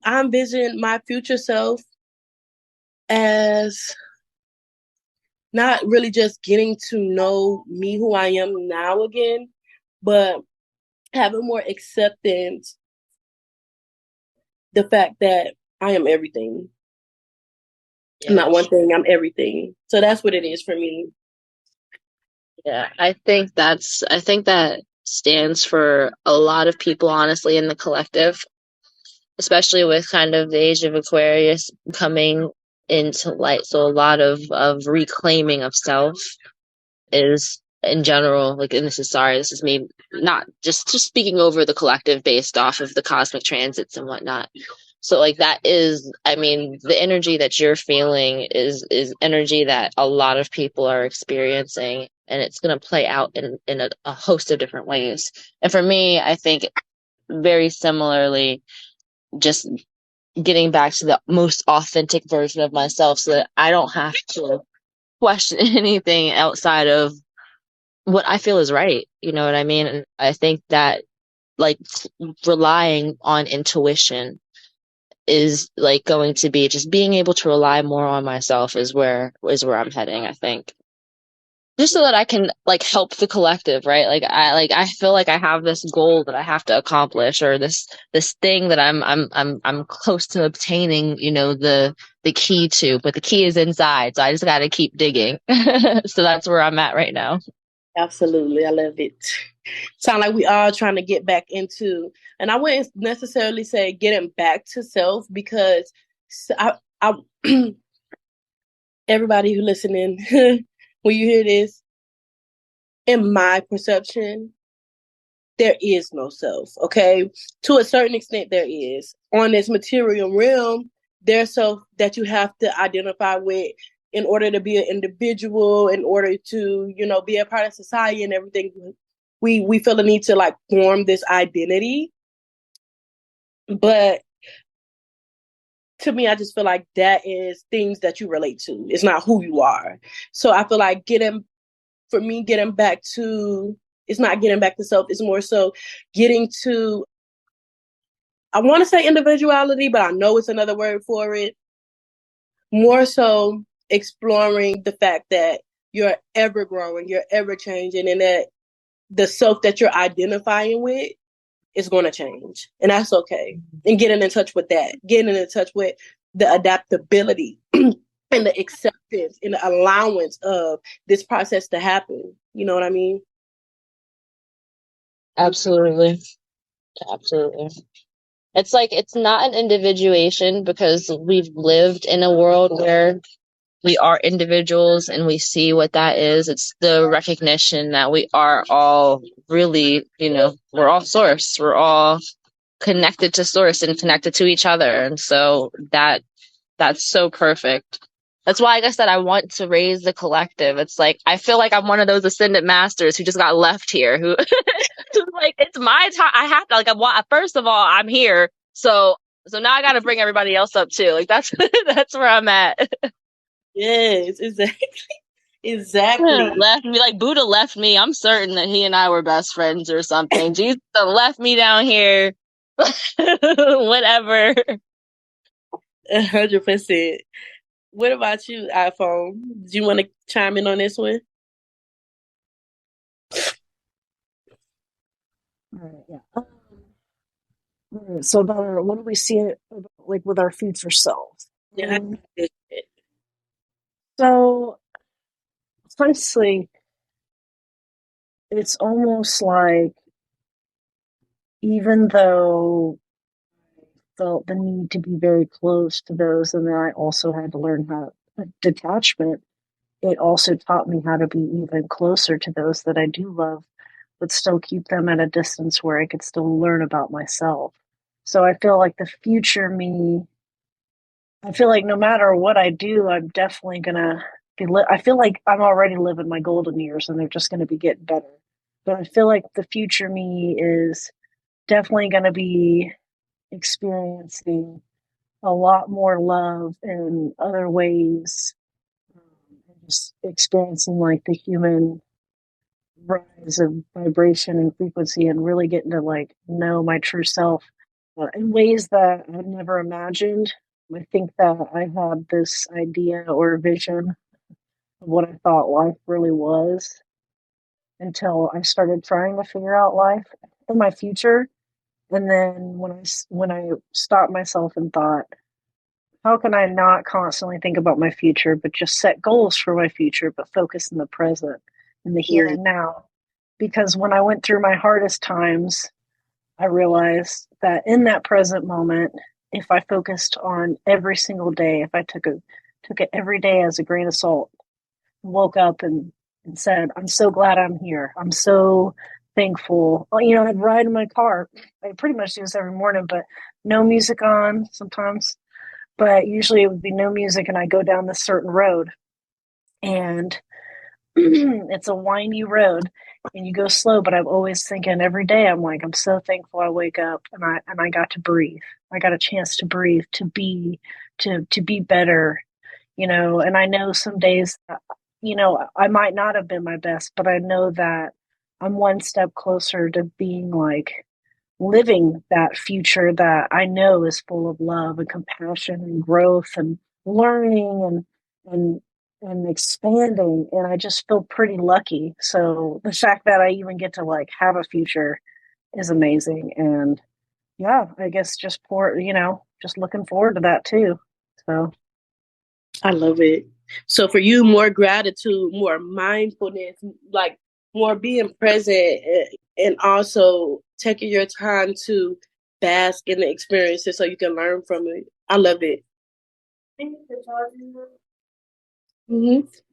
I envision my future self as not really just getting to know me, who I am now again, but having more acceptance, the fact that I am everything. Yeah. I'm not one thing, I'm everything. So that's what it is for me. Yeah, I think that stands for a lot of people, honestly, in the collective, especially with kind of the age of Aquarius coming into light. So a lot of reclaiming of self is in general, like, and this is me not just speaking over the collective based off of the cosmic transits and whatnot. So like that is, I mean, the energy that you're feeling is energy that a lot of people are experiencing, and it's going to play out in a host of different ways. And for me, I think very similarly, just getting back to the most authentic version of myself so that I don't have to question anything outside of what I feel is right. You know what I mean? And I think that, like, relying on intuition is like going to be just being able to rely more on myself is where I'm heading, I think. Just so that I can like help the collective, right? I feel like I have this goal that I have to accomplish, or this thing that I'm close to obtaining, you know, the key to, but the key is inside. So I just got to keep digging. So that's where I'm at right now. Absolutely. I love it. Sound like we are trying to get back into, and I wouldn't necessarily say getting back to self, because I everybody who listening, when you hear this, in my perception, there is no self. Okay, to a certain extent, there is. On this material realm, there's self that you have to identify with in order to be an individual, in order to, you know, be a part of society and everything. We feel the need to like form this identity, but to me, I just feel like that is things that you relate to. It's not who you are. So I feel like getting back to, it's not getting back to self. It's more so getting to, I want to say individuality, but I know it's another word for it. More so exploring the fact that you're ever growing, you're ever changing, and that the self that you're identifying with is going to change. And that's okay. And getting in touch with that, getting in touch with the adaptability and the acceptance and the allowance of this process to happen. You know what I mean? Absolutely. Absolutely. It's like, it's not an individuation because we've lived in a world where we are individuals and we see what that is. It's the recognition that we are all really, you know, we're all source. We're all connected to source and connected to each other. And so that's so perfect. That's why, like I said, I want to raise the collective. It's like, I feel like I'm one of those ascendant masters who just got left here, who like, it's my time. I have to, like, first of all, I'm here. So now I got to bring everybody else up too. Like, that's, that's where I'm at. Yes, exactly. Exactly. Left me, like Buddha left me. I'm certain that he and I were best friends or something. Jesus left me down here. Whatever. 100%. What about you, iPhone? Do you want to chime in on this one? All right, yeah. All right, so about what do we see about, like, with our future selves? Yeah. So honestly, it's almost like, even though I felt the need to be very close to those, and then I also had to learn how detachment, it also taught me how to be even closer to those that I do love, but still keep them at a distance where I could still learn about myself. So I feel like the future me, I feel like no matter what I do, I'm definitely gonna be. I feel like I'm already living my golden years, and they're just gonna be getting better. But I feel like the future me is definitely gonna be experiencing a lot more love in other ways, and just experiencing like the human rise of vibration and frequency, and really getting to like know my true self in ways that I had never imagined. I think that I had this idea or vision of what I thought life really was until I started trying to figure out life in my future. And then when I stopped myself and thought, how can I not constantly think about my future, but just set goals for my future, but focus in the present, in the here Yeah. and now? because when I went through my hardest times, I realized that in that present moment, if I focused on every single day, if I took it every day as a grain of salt, woke up and said, I'm so glad I'm here. I'm so thankful. I'd ride in my car. I pretty much do this every morning, but no music on sometimes. But usually it would be no music, and I go down this certain road, and it's a windy road, and you go slow. But I'm always thinking every day, I'm like, I'm so thankful I wake up and I got to breathe. I got a chance to breathe, to be better, And I know some days, I might not have been my best, but I know that I'm one step closer to being like living that future that I know is full of love and compassion and growth and learning and and expanding, and I just feel pretty lucky. So the fact that I even get to like have a future is amazing. And yeah, I guess just looking forward to that too. So I love it. So for you, more gratitude, more mindfulness, like more being present, and also taking your time to bask in the experiences so you can learn from it. I love it.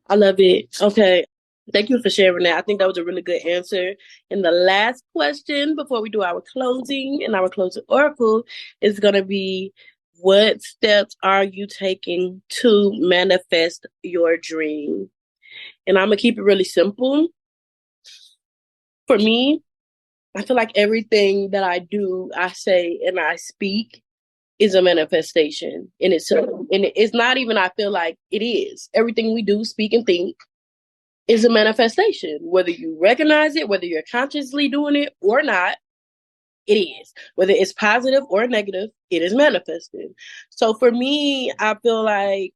I love it. Okay. Thank you for sharing that. I think that was a really good answer. And the last question before we do our closing and our closing oracle is going to be, what steps are you taking to manifest your dream? And I'm going to keep it really simple. For me, I feel like everything that I do, I say, and I speak is a manifestation in itself. And it's not even, I feel like it is. Everything we do, speak, and think is a manifestation. Whether you recognize it, whether you're consciously doing it or not, it is. Whether it's positive or negative, it is manifested. So for me, I feel like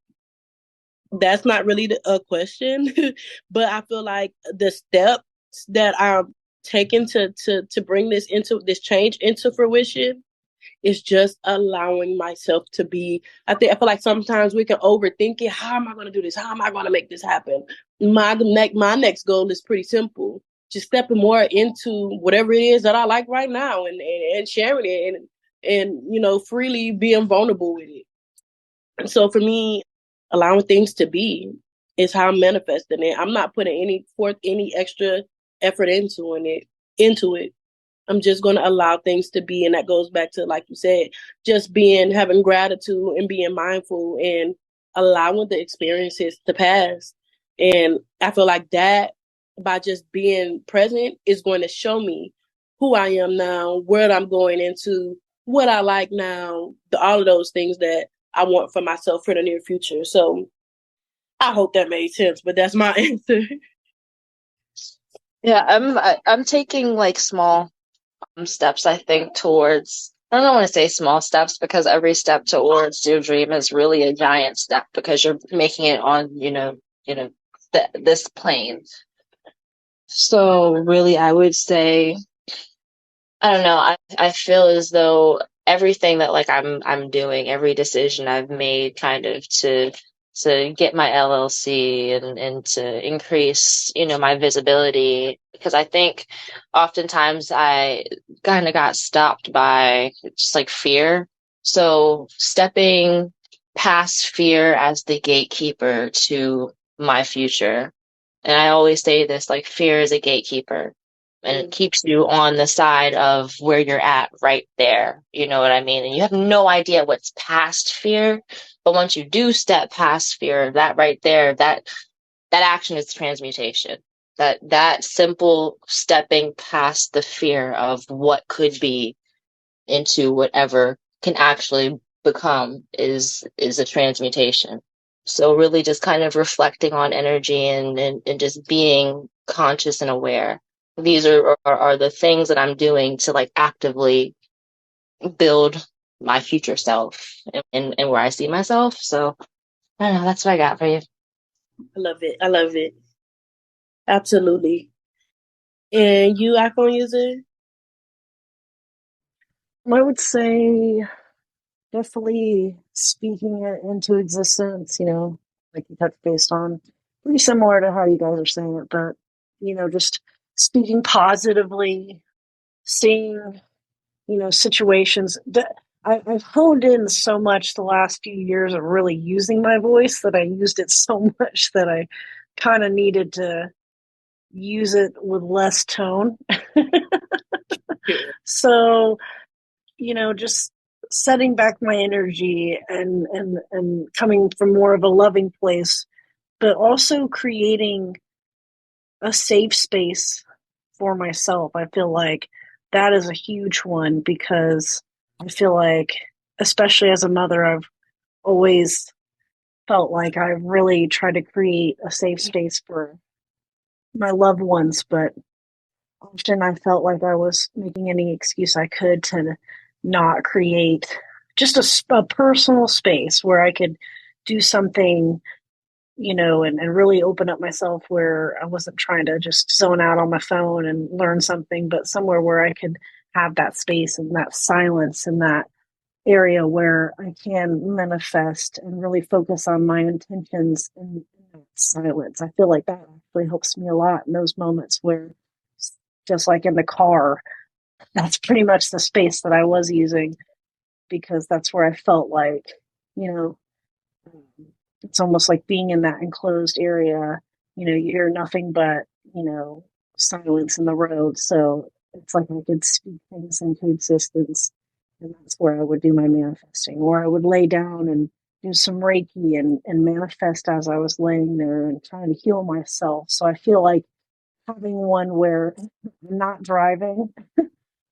that's not really a question, but I feel like the steps that I'm taking to bring this change into fruition is just allowing myself to be. I feel like sometimes we can overthink it. How am I going to do this? How am I going to make this happen? My next goal is pretty simple. Just stepping more into whatever it is that I like right now, and sharing it, and freely being vulnerable with it. And so for me, allowing things to be is how I'm manifesting it. I'm not putting any extra effort into it. I'm just going to allow things to be. And that goes back to, like you said, just having gratitude and being mindful and allowing the experiences to pass. And I feel like that, by just being present, is going to show me who I am now, where I'm going into, what I like now, all of those things that I want for myself for the near future. So I hope that made sense, but that's my answer. Yeah, I'm taking like small steps, I think, towards, I don't want to say small steps, because every step towards your dream is really a giant step, because you're making it on, this plane. So really, I would say, I don't know, I feel as though everything that like I'm doing, every decision I've made kind of to get my LLC and to increase, my visibility, because I think oftentimes I kind of got stopped by just like fear. So stepping past fear as the gatekeeper to my future. And I always say this, like, fear is a gatekeeper, and it keeps you on the side of where you're at right there. You know what I mean? And you have no idea what's past fear. But once you do step past fear, that right there, that action is transmutation. That simple stepping past the fear of what could be into whatever can actually become is a transmutation. So really just kind of reflecting on energy and just being conscious and aware. These are the things that I'm doing to like actively build my future self and where I see myself. So I don't know, that's what I got for you. I love it. I love it. Absolutely. And you, iPhone user? I would say definitely speaking it into existence, like you touched based on, pretty similar to how you guys are saying it, but just speaking positively, seeing, situations that I've honed in so much the last few years of really using my voice that I used it so much that I kind of needed to use it with less tone. So, just setting back my energy and coming from more of a loving place, but also creating a safe space for myself. I feel like that is a huge one because I feel like, especially as a mother, I've always felt like I've really tried to create a safe space for my loved ones, but often I felt like I was making any excuse I could to not create just a personal space where I could do something, and really open up myself where I wasn't trying to just zone out on my phone and learn something, but somewhere where I could have that space and that silence and that area where I can manifest and really focus on my intentions in that silence. I feel like that actually helps me a lot in those moments where, just like in the car, that's pretty much the space that I was using because that's where I felt like, you know, it's almost like being in that enclosed area. You hear nothing but, silence in the road. So it's like I could speak things into existence. And that's where I would do my manifesting, or I would lay down and do some Reiki and manifest as I was laying there and trying to heal myself. So I feel like having one where I'm not driving,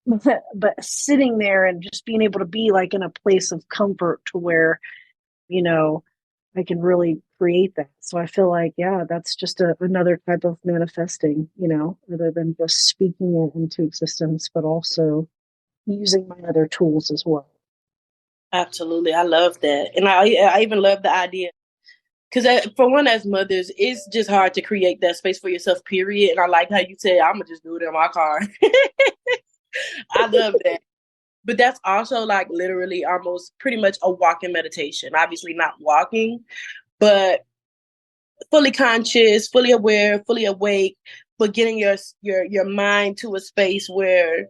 but sitting there and just being able to be like in a place of comfort to where, you know, I can really create that. So I feel like, yeah, that's just another type of manifesting, rather than just speaking it into existence, but also using my other tools as well. Absolutely. I love that. And I even love the idea. Because for one, as mothers, it's just hard to create that space for yourself, period. And I like how you said, I'm going to just do it in my car. I love that. But that's also like literally almost pretty much a walking meditation. Obviously not walking, but fully conscious, fully aware, fully awake, but getting your mind to a space where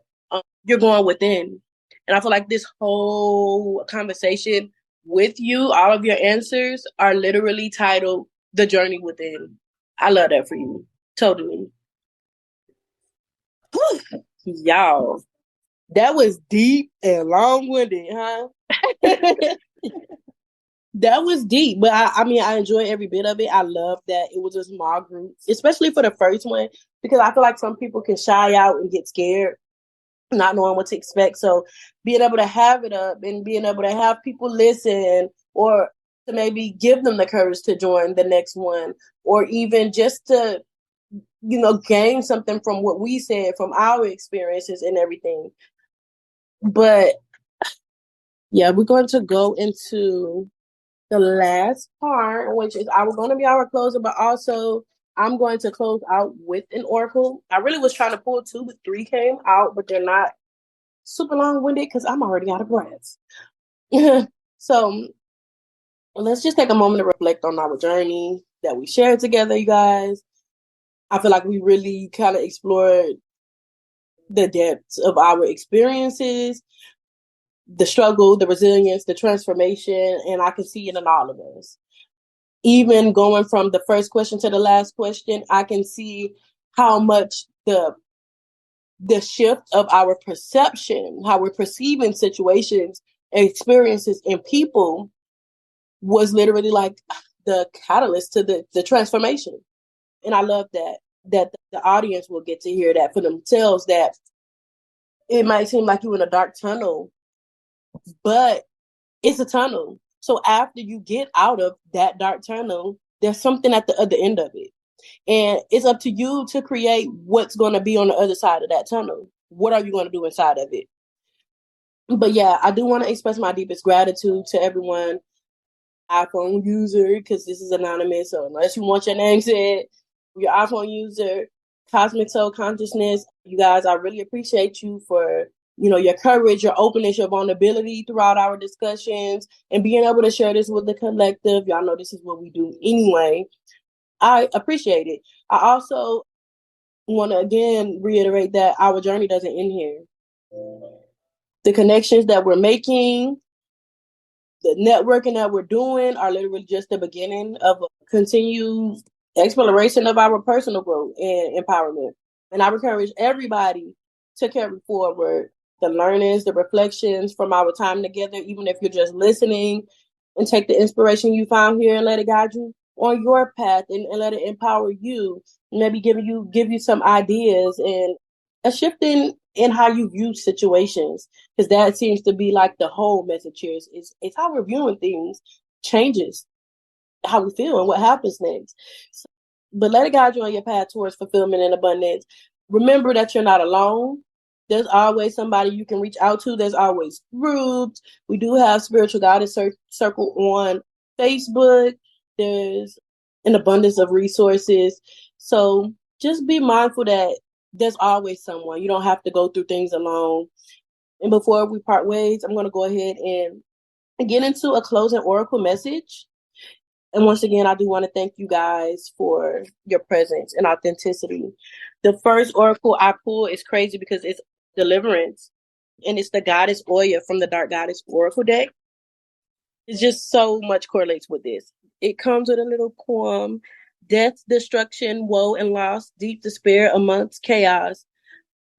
you're going within. And I feel like this whole conversation with you, all of your answers are literally titled The Journey Within. I love that for you. Totally. Whew. Y'all, that was deep and long-winded, huh? That was deep, but I mean, I enjoy every bit of it. I love that it was a small group, especially for the first one, because I feel like some people can shy out and get scared, not knowing what to expect. So being able to have it up and being able to have people listen, or to maybe give them the courage to join the next one, or even just to, gain something from what we said, from our experiences and everything. But yeah, we're going to go into the last part, which is going to be our closer, but also I'm going to close out with an oracle. I really was trying to pull 2, but 3 came out, but they're not super long-winded because I'm already out of breath. So let's just take a moment to reflect on our journey that we shared together, you guys. I feel like we really kind of explored the depths of our experiences, the struggle, the resilience, the transformation, and I can see it in all of us. Even going from the first question to the last question, I can see how much the shift of our perception, how we're perceiving situations, experiences, and people was literally like the catalyst to the transformation. And I love that the audience will get to hear that for themselves, that it might seem like you're in a dark tunnel, but it's a tunnel. So after you get out of that dark tunnel, there's something at the other end of it. And it's up to you to create what's going to be on the other side of that tunnel. What are you going to do inside of it? But yeah, I do want to express my deepest gratitude to everyone, iPhone user, because this is anonymous. So unless you want your name said, your iPhone user, Cosmic Soul Consciousness, you guys, I really appreciate you for, your courage, your openness, your vulnerability throughout our discussions, and being able to share this with the collective. Y'all know this is what we do anyway. I appreciate it. I also want to again reiterate that our journey doesn't end here. The connections that we're making, the networking that we're doing are literally just the beginning of a continued exploration of our personal growth and empowerment. And I encourage everybody to carry forward the learnings, the reflections from our time together, even if you're just listening, and take the inspiration you found here and let it guide you on your path and let it empower you. Maybe give you some ideas and a shift in how you view situations, because that seems to be like the whole message here. It's how we're viewing things changes how we feel and what happens next. So, but let it guide you on your path towards fulfillment and abundance. Remember that you're not alone. There's always somebody you can reach out to. There's always groups. We do have Spiritual Goddess Circle on Facebook. There's an abundance of resources. So just be mindful that there's always someone. You don't have to go through things alone. And before we part ways, I'm going to go ahead and get into a closing oracle message. And once again, I do want to thank you guys for your presence and authenticity. The first oracle I pull is crazy because it's deliverance. And it's the Goddess Oya from the Dark Goddess Oracle deck. It's just so much correlates with this. It comes with a little poem. Death, destruction, woe, and loss, deep despair amongst chaos.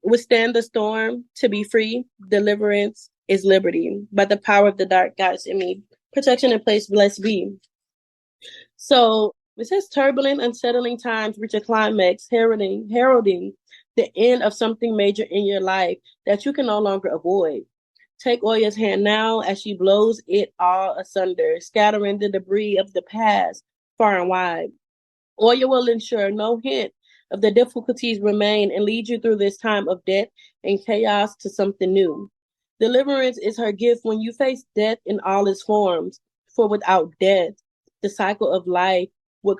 Withstand the storm to be free. Deliverance is liberty. By the power of the dark goddess in me, protection in place, blessed be. So it says turbulent, unsettling times reach a climax, heralding the end of something major in your life that you can no longer avoid. Take Oya's hand now as she blows it all asunder, scattering the debris of the past far and wide. Oya will ensure no hint of the difficulties remain and lead you through this time of death and chaos to something new. Deliverance is her gift when you face death in all its forms, for without death, the cycle of life would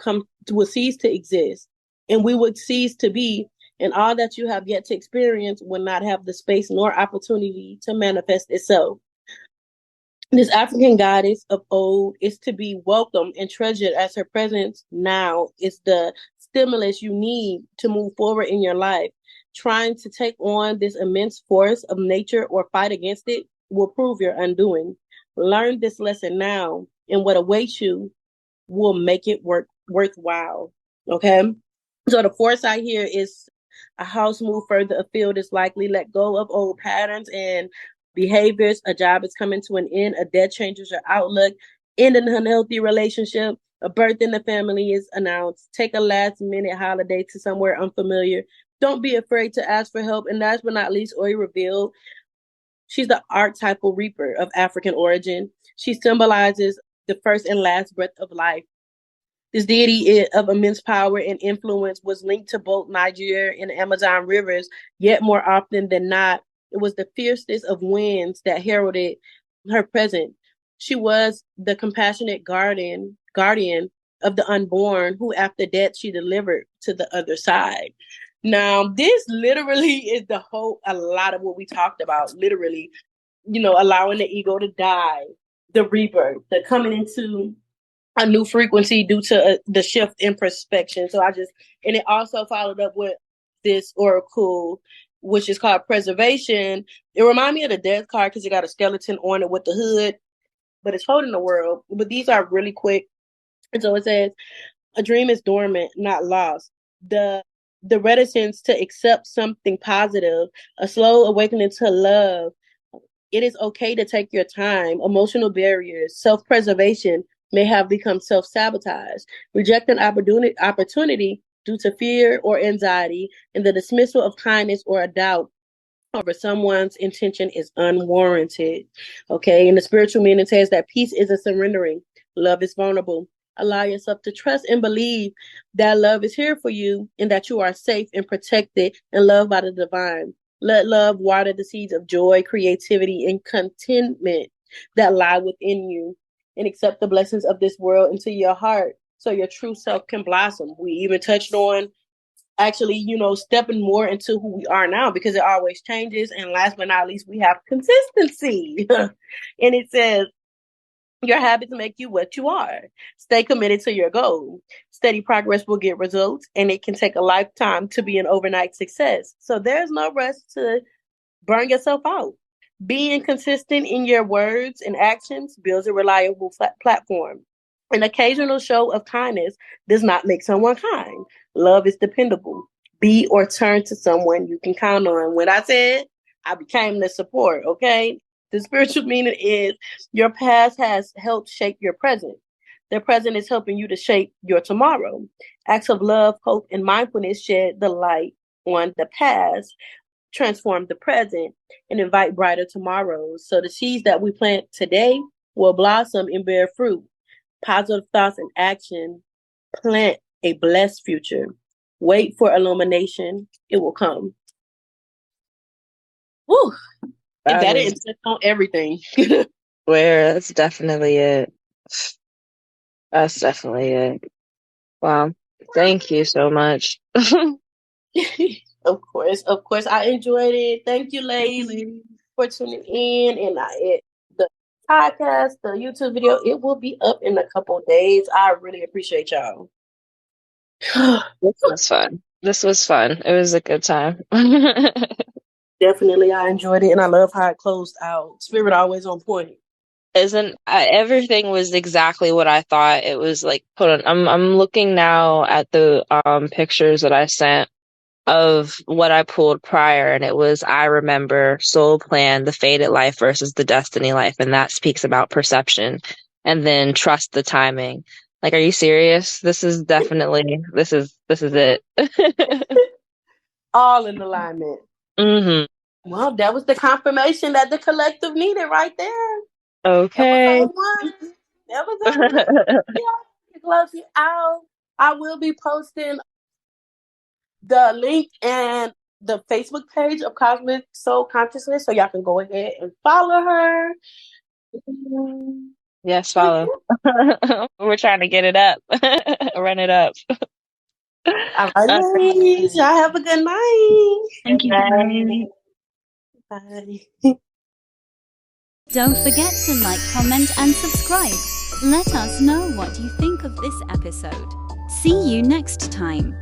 cease to exist, and we would cease to be, and all that you have yet to experience will not have the space nor opportunity to manifest itself. This African goddess of old is to be welcomed and treasured, as her presence now is the stimulus you need to move forward in your life. Trying to take on this immense force of nature or fight against it will prove your undoing. Learn this lesson now, and what awaits you will make it worthwhile. Okay? So the foresight here is a house move further afield is likely. Let go of old patterns and behaviors. A job is coming to an end. A death changes your outlook. End an unhealthy relationship. A birth in the family is announced. Take a last minute holiday to somewhere unfamiliar. Don't be afraid to ask for help. And last but not least, Oya revealed, she's the archetypal reaper of African origin. She symbolizes the first and last breath of life. This deity of immense power and influence was linked to both Nigeria and the Amazon rivers, yet more often than not, it was the fiercest of winds that heralded her presence. She was the compassionate guardian of the unborn, who after death she delivered to the other side. Now, this literally is a lot of what we talked about, literally, allowing the ego to die, the rebirth, the coming into a new frequency due to the shift in perspective. And it also followed up with this oracle, which is called preservation. It reminded me of the death card because it got a skeleton on it with the hood, but it's holding the world. But these are really quick. And so it says, a dream is dormant, not lost. The reticence to accept something positive, a slow awakening to love. It is okay to take your time. Emotional barriers, self-preservation may have become self-sabotage. Reject an opportunity due to fear or anxiety, and the dismissal of kindness or a doubt over someone's intention is unwarranted. Okay, and the spiritual meaning says that peace is a surrendering. Love is vulnerable. Allow yourself to trust and believe that love is here for you and that you are safe and protected and loved by the divine. Let love water the seeds of joy, creativity, and contentment that lie within you, and accept the blessings of this world into your heart so your true self can blossom. We even touched on actually, stepping more into who we are now, because it always changes. And last but not least, we have consistency. And it says, Your habits make you what you are. Stay committed to your goal. Steady progress will get results, and it can take a lifetime to be an overnight success. So there's no rush to burn yourself out. Being consistent in your words and actions builds a reliable platform. An occasional show of kindness does not make someone kind. Love is dependable. Be or turn to someone you can count on. When I said I became the support, okay? The spiritual meaning is your past has helped shape your present. The present is helping you to shape your tomorrow. Acts of love, hope, and mindfulness shed the light on the past, transform the present, and invite brighter tomorrows. So the seeds that we plant today will blossom and bear fruit. Positive thoughts and action plant a blessed future. Wait for illumination. It will come. Woo! And that is on everything. Where that's definitely it. That's definitely it. Wow. Thank you so much. Of course. I enjoyed it. Thank you, ladies, for tuning in. And the podcast, the YouTube video, it will be up in a couple of days. I really appreciate y'all. This was fun. This was fun. It was a good time. Definitely, I enjoyed it, and I love how it closed out. Spirit always on point. Everything was exactly what I thought it was like put on. I'm looking now at the pictures that I sent of what I pulled prior, and it was I remember, soul plan, the fated life versus the destiny life, and that speaks about perception, and then trust the timing. Like, are you serious? This is definitely this is it. All in alignment. Mm-hmm. Well, that was the confirmation that the collective needed right there. Okay. That was it. Yeah, close it out. I will be posting the link and the Facebook page of Cosmic Soul Consciousness, so y'all can go ahead and follow her. Yes, follow. We're trying to get it up. Run it up. All right, ladies. Y'all have a good night. Thank you. Bye. Don't forget to like, comment, and subscribe. Let us know what you think of this episode. See you next time.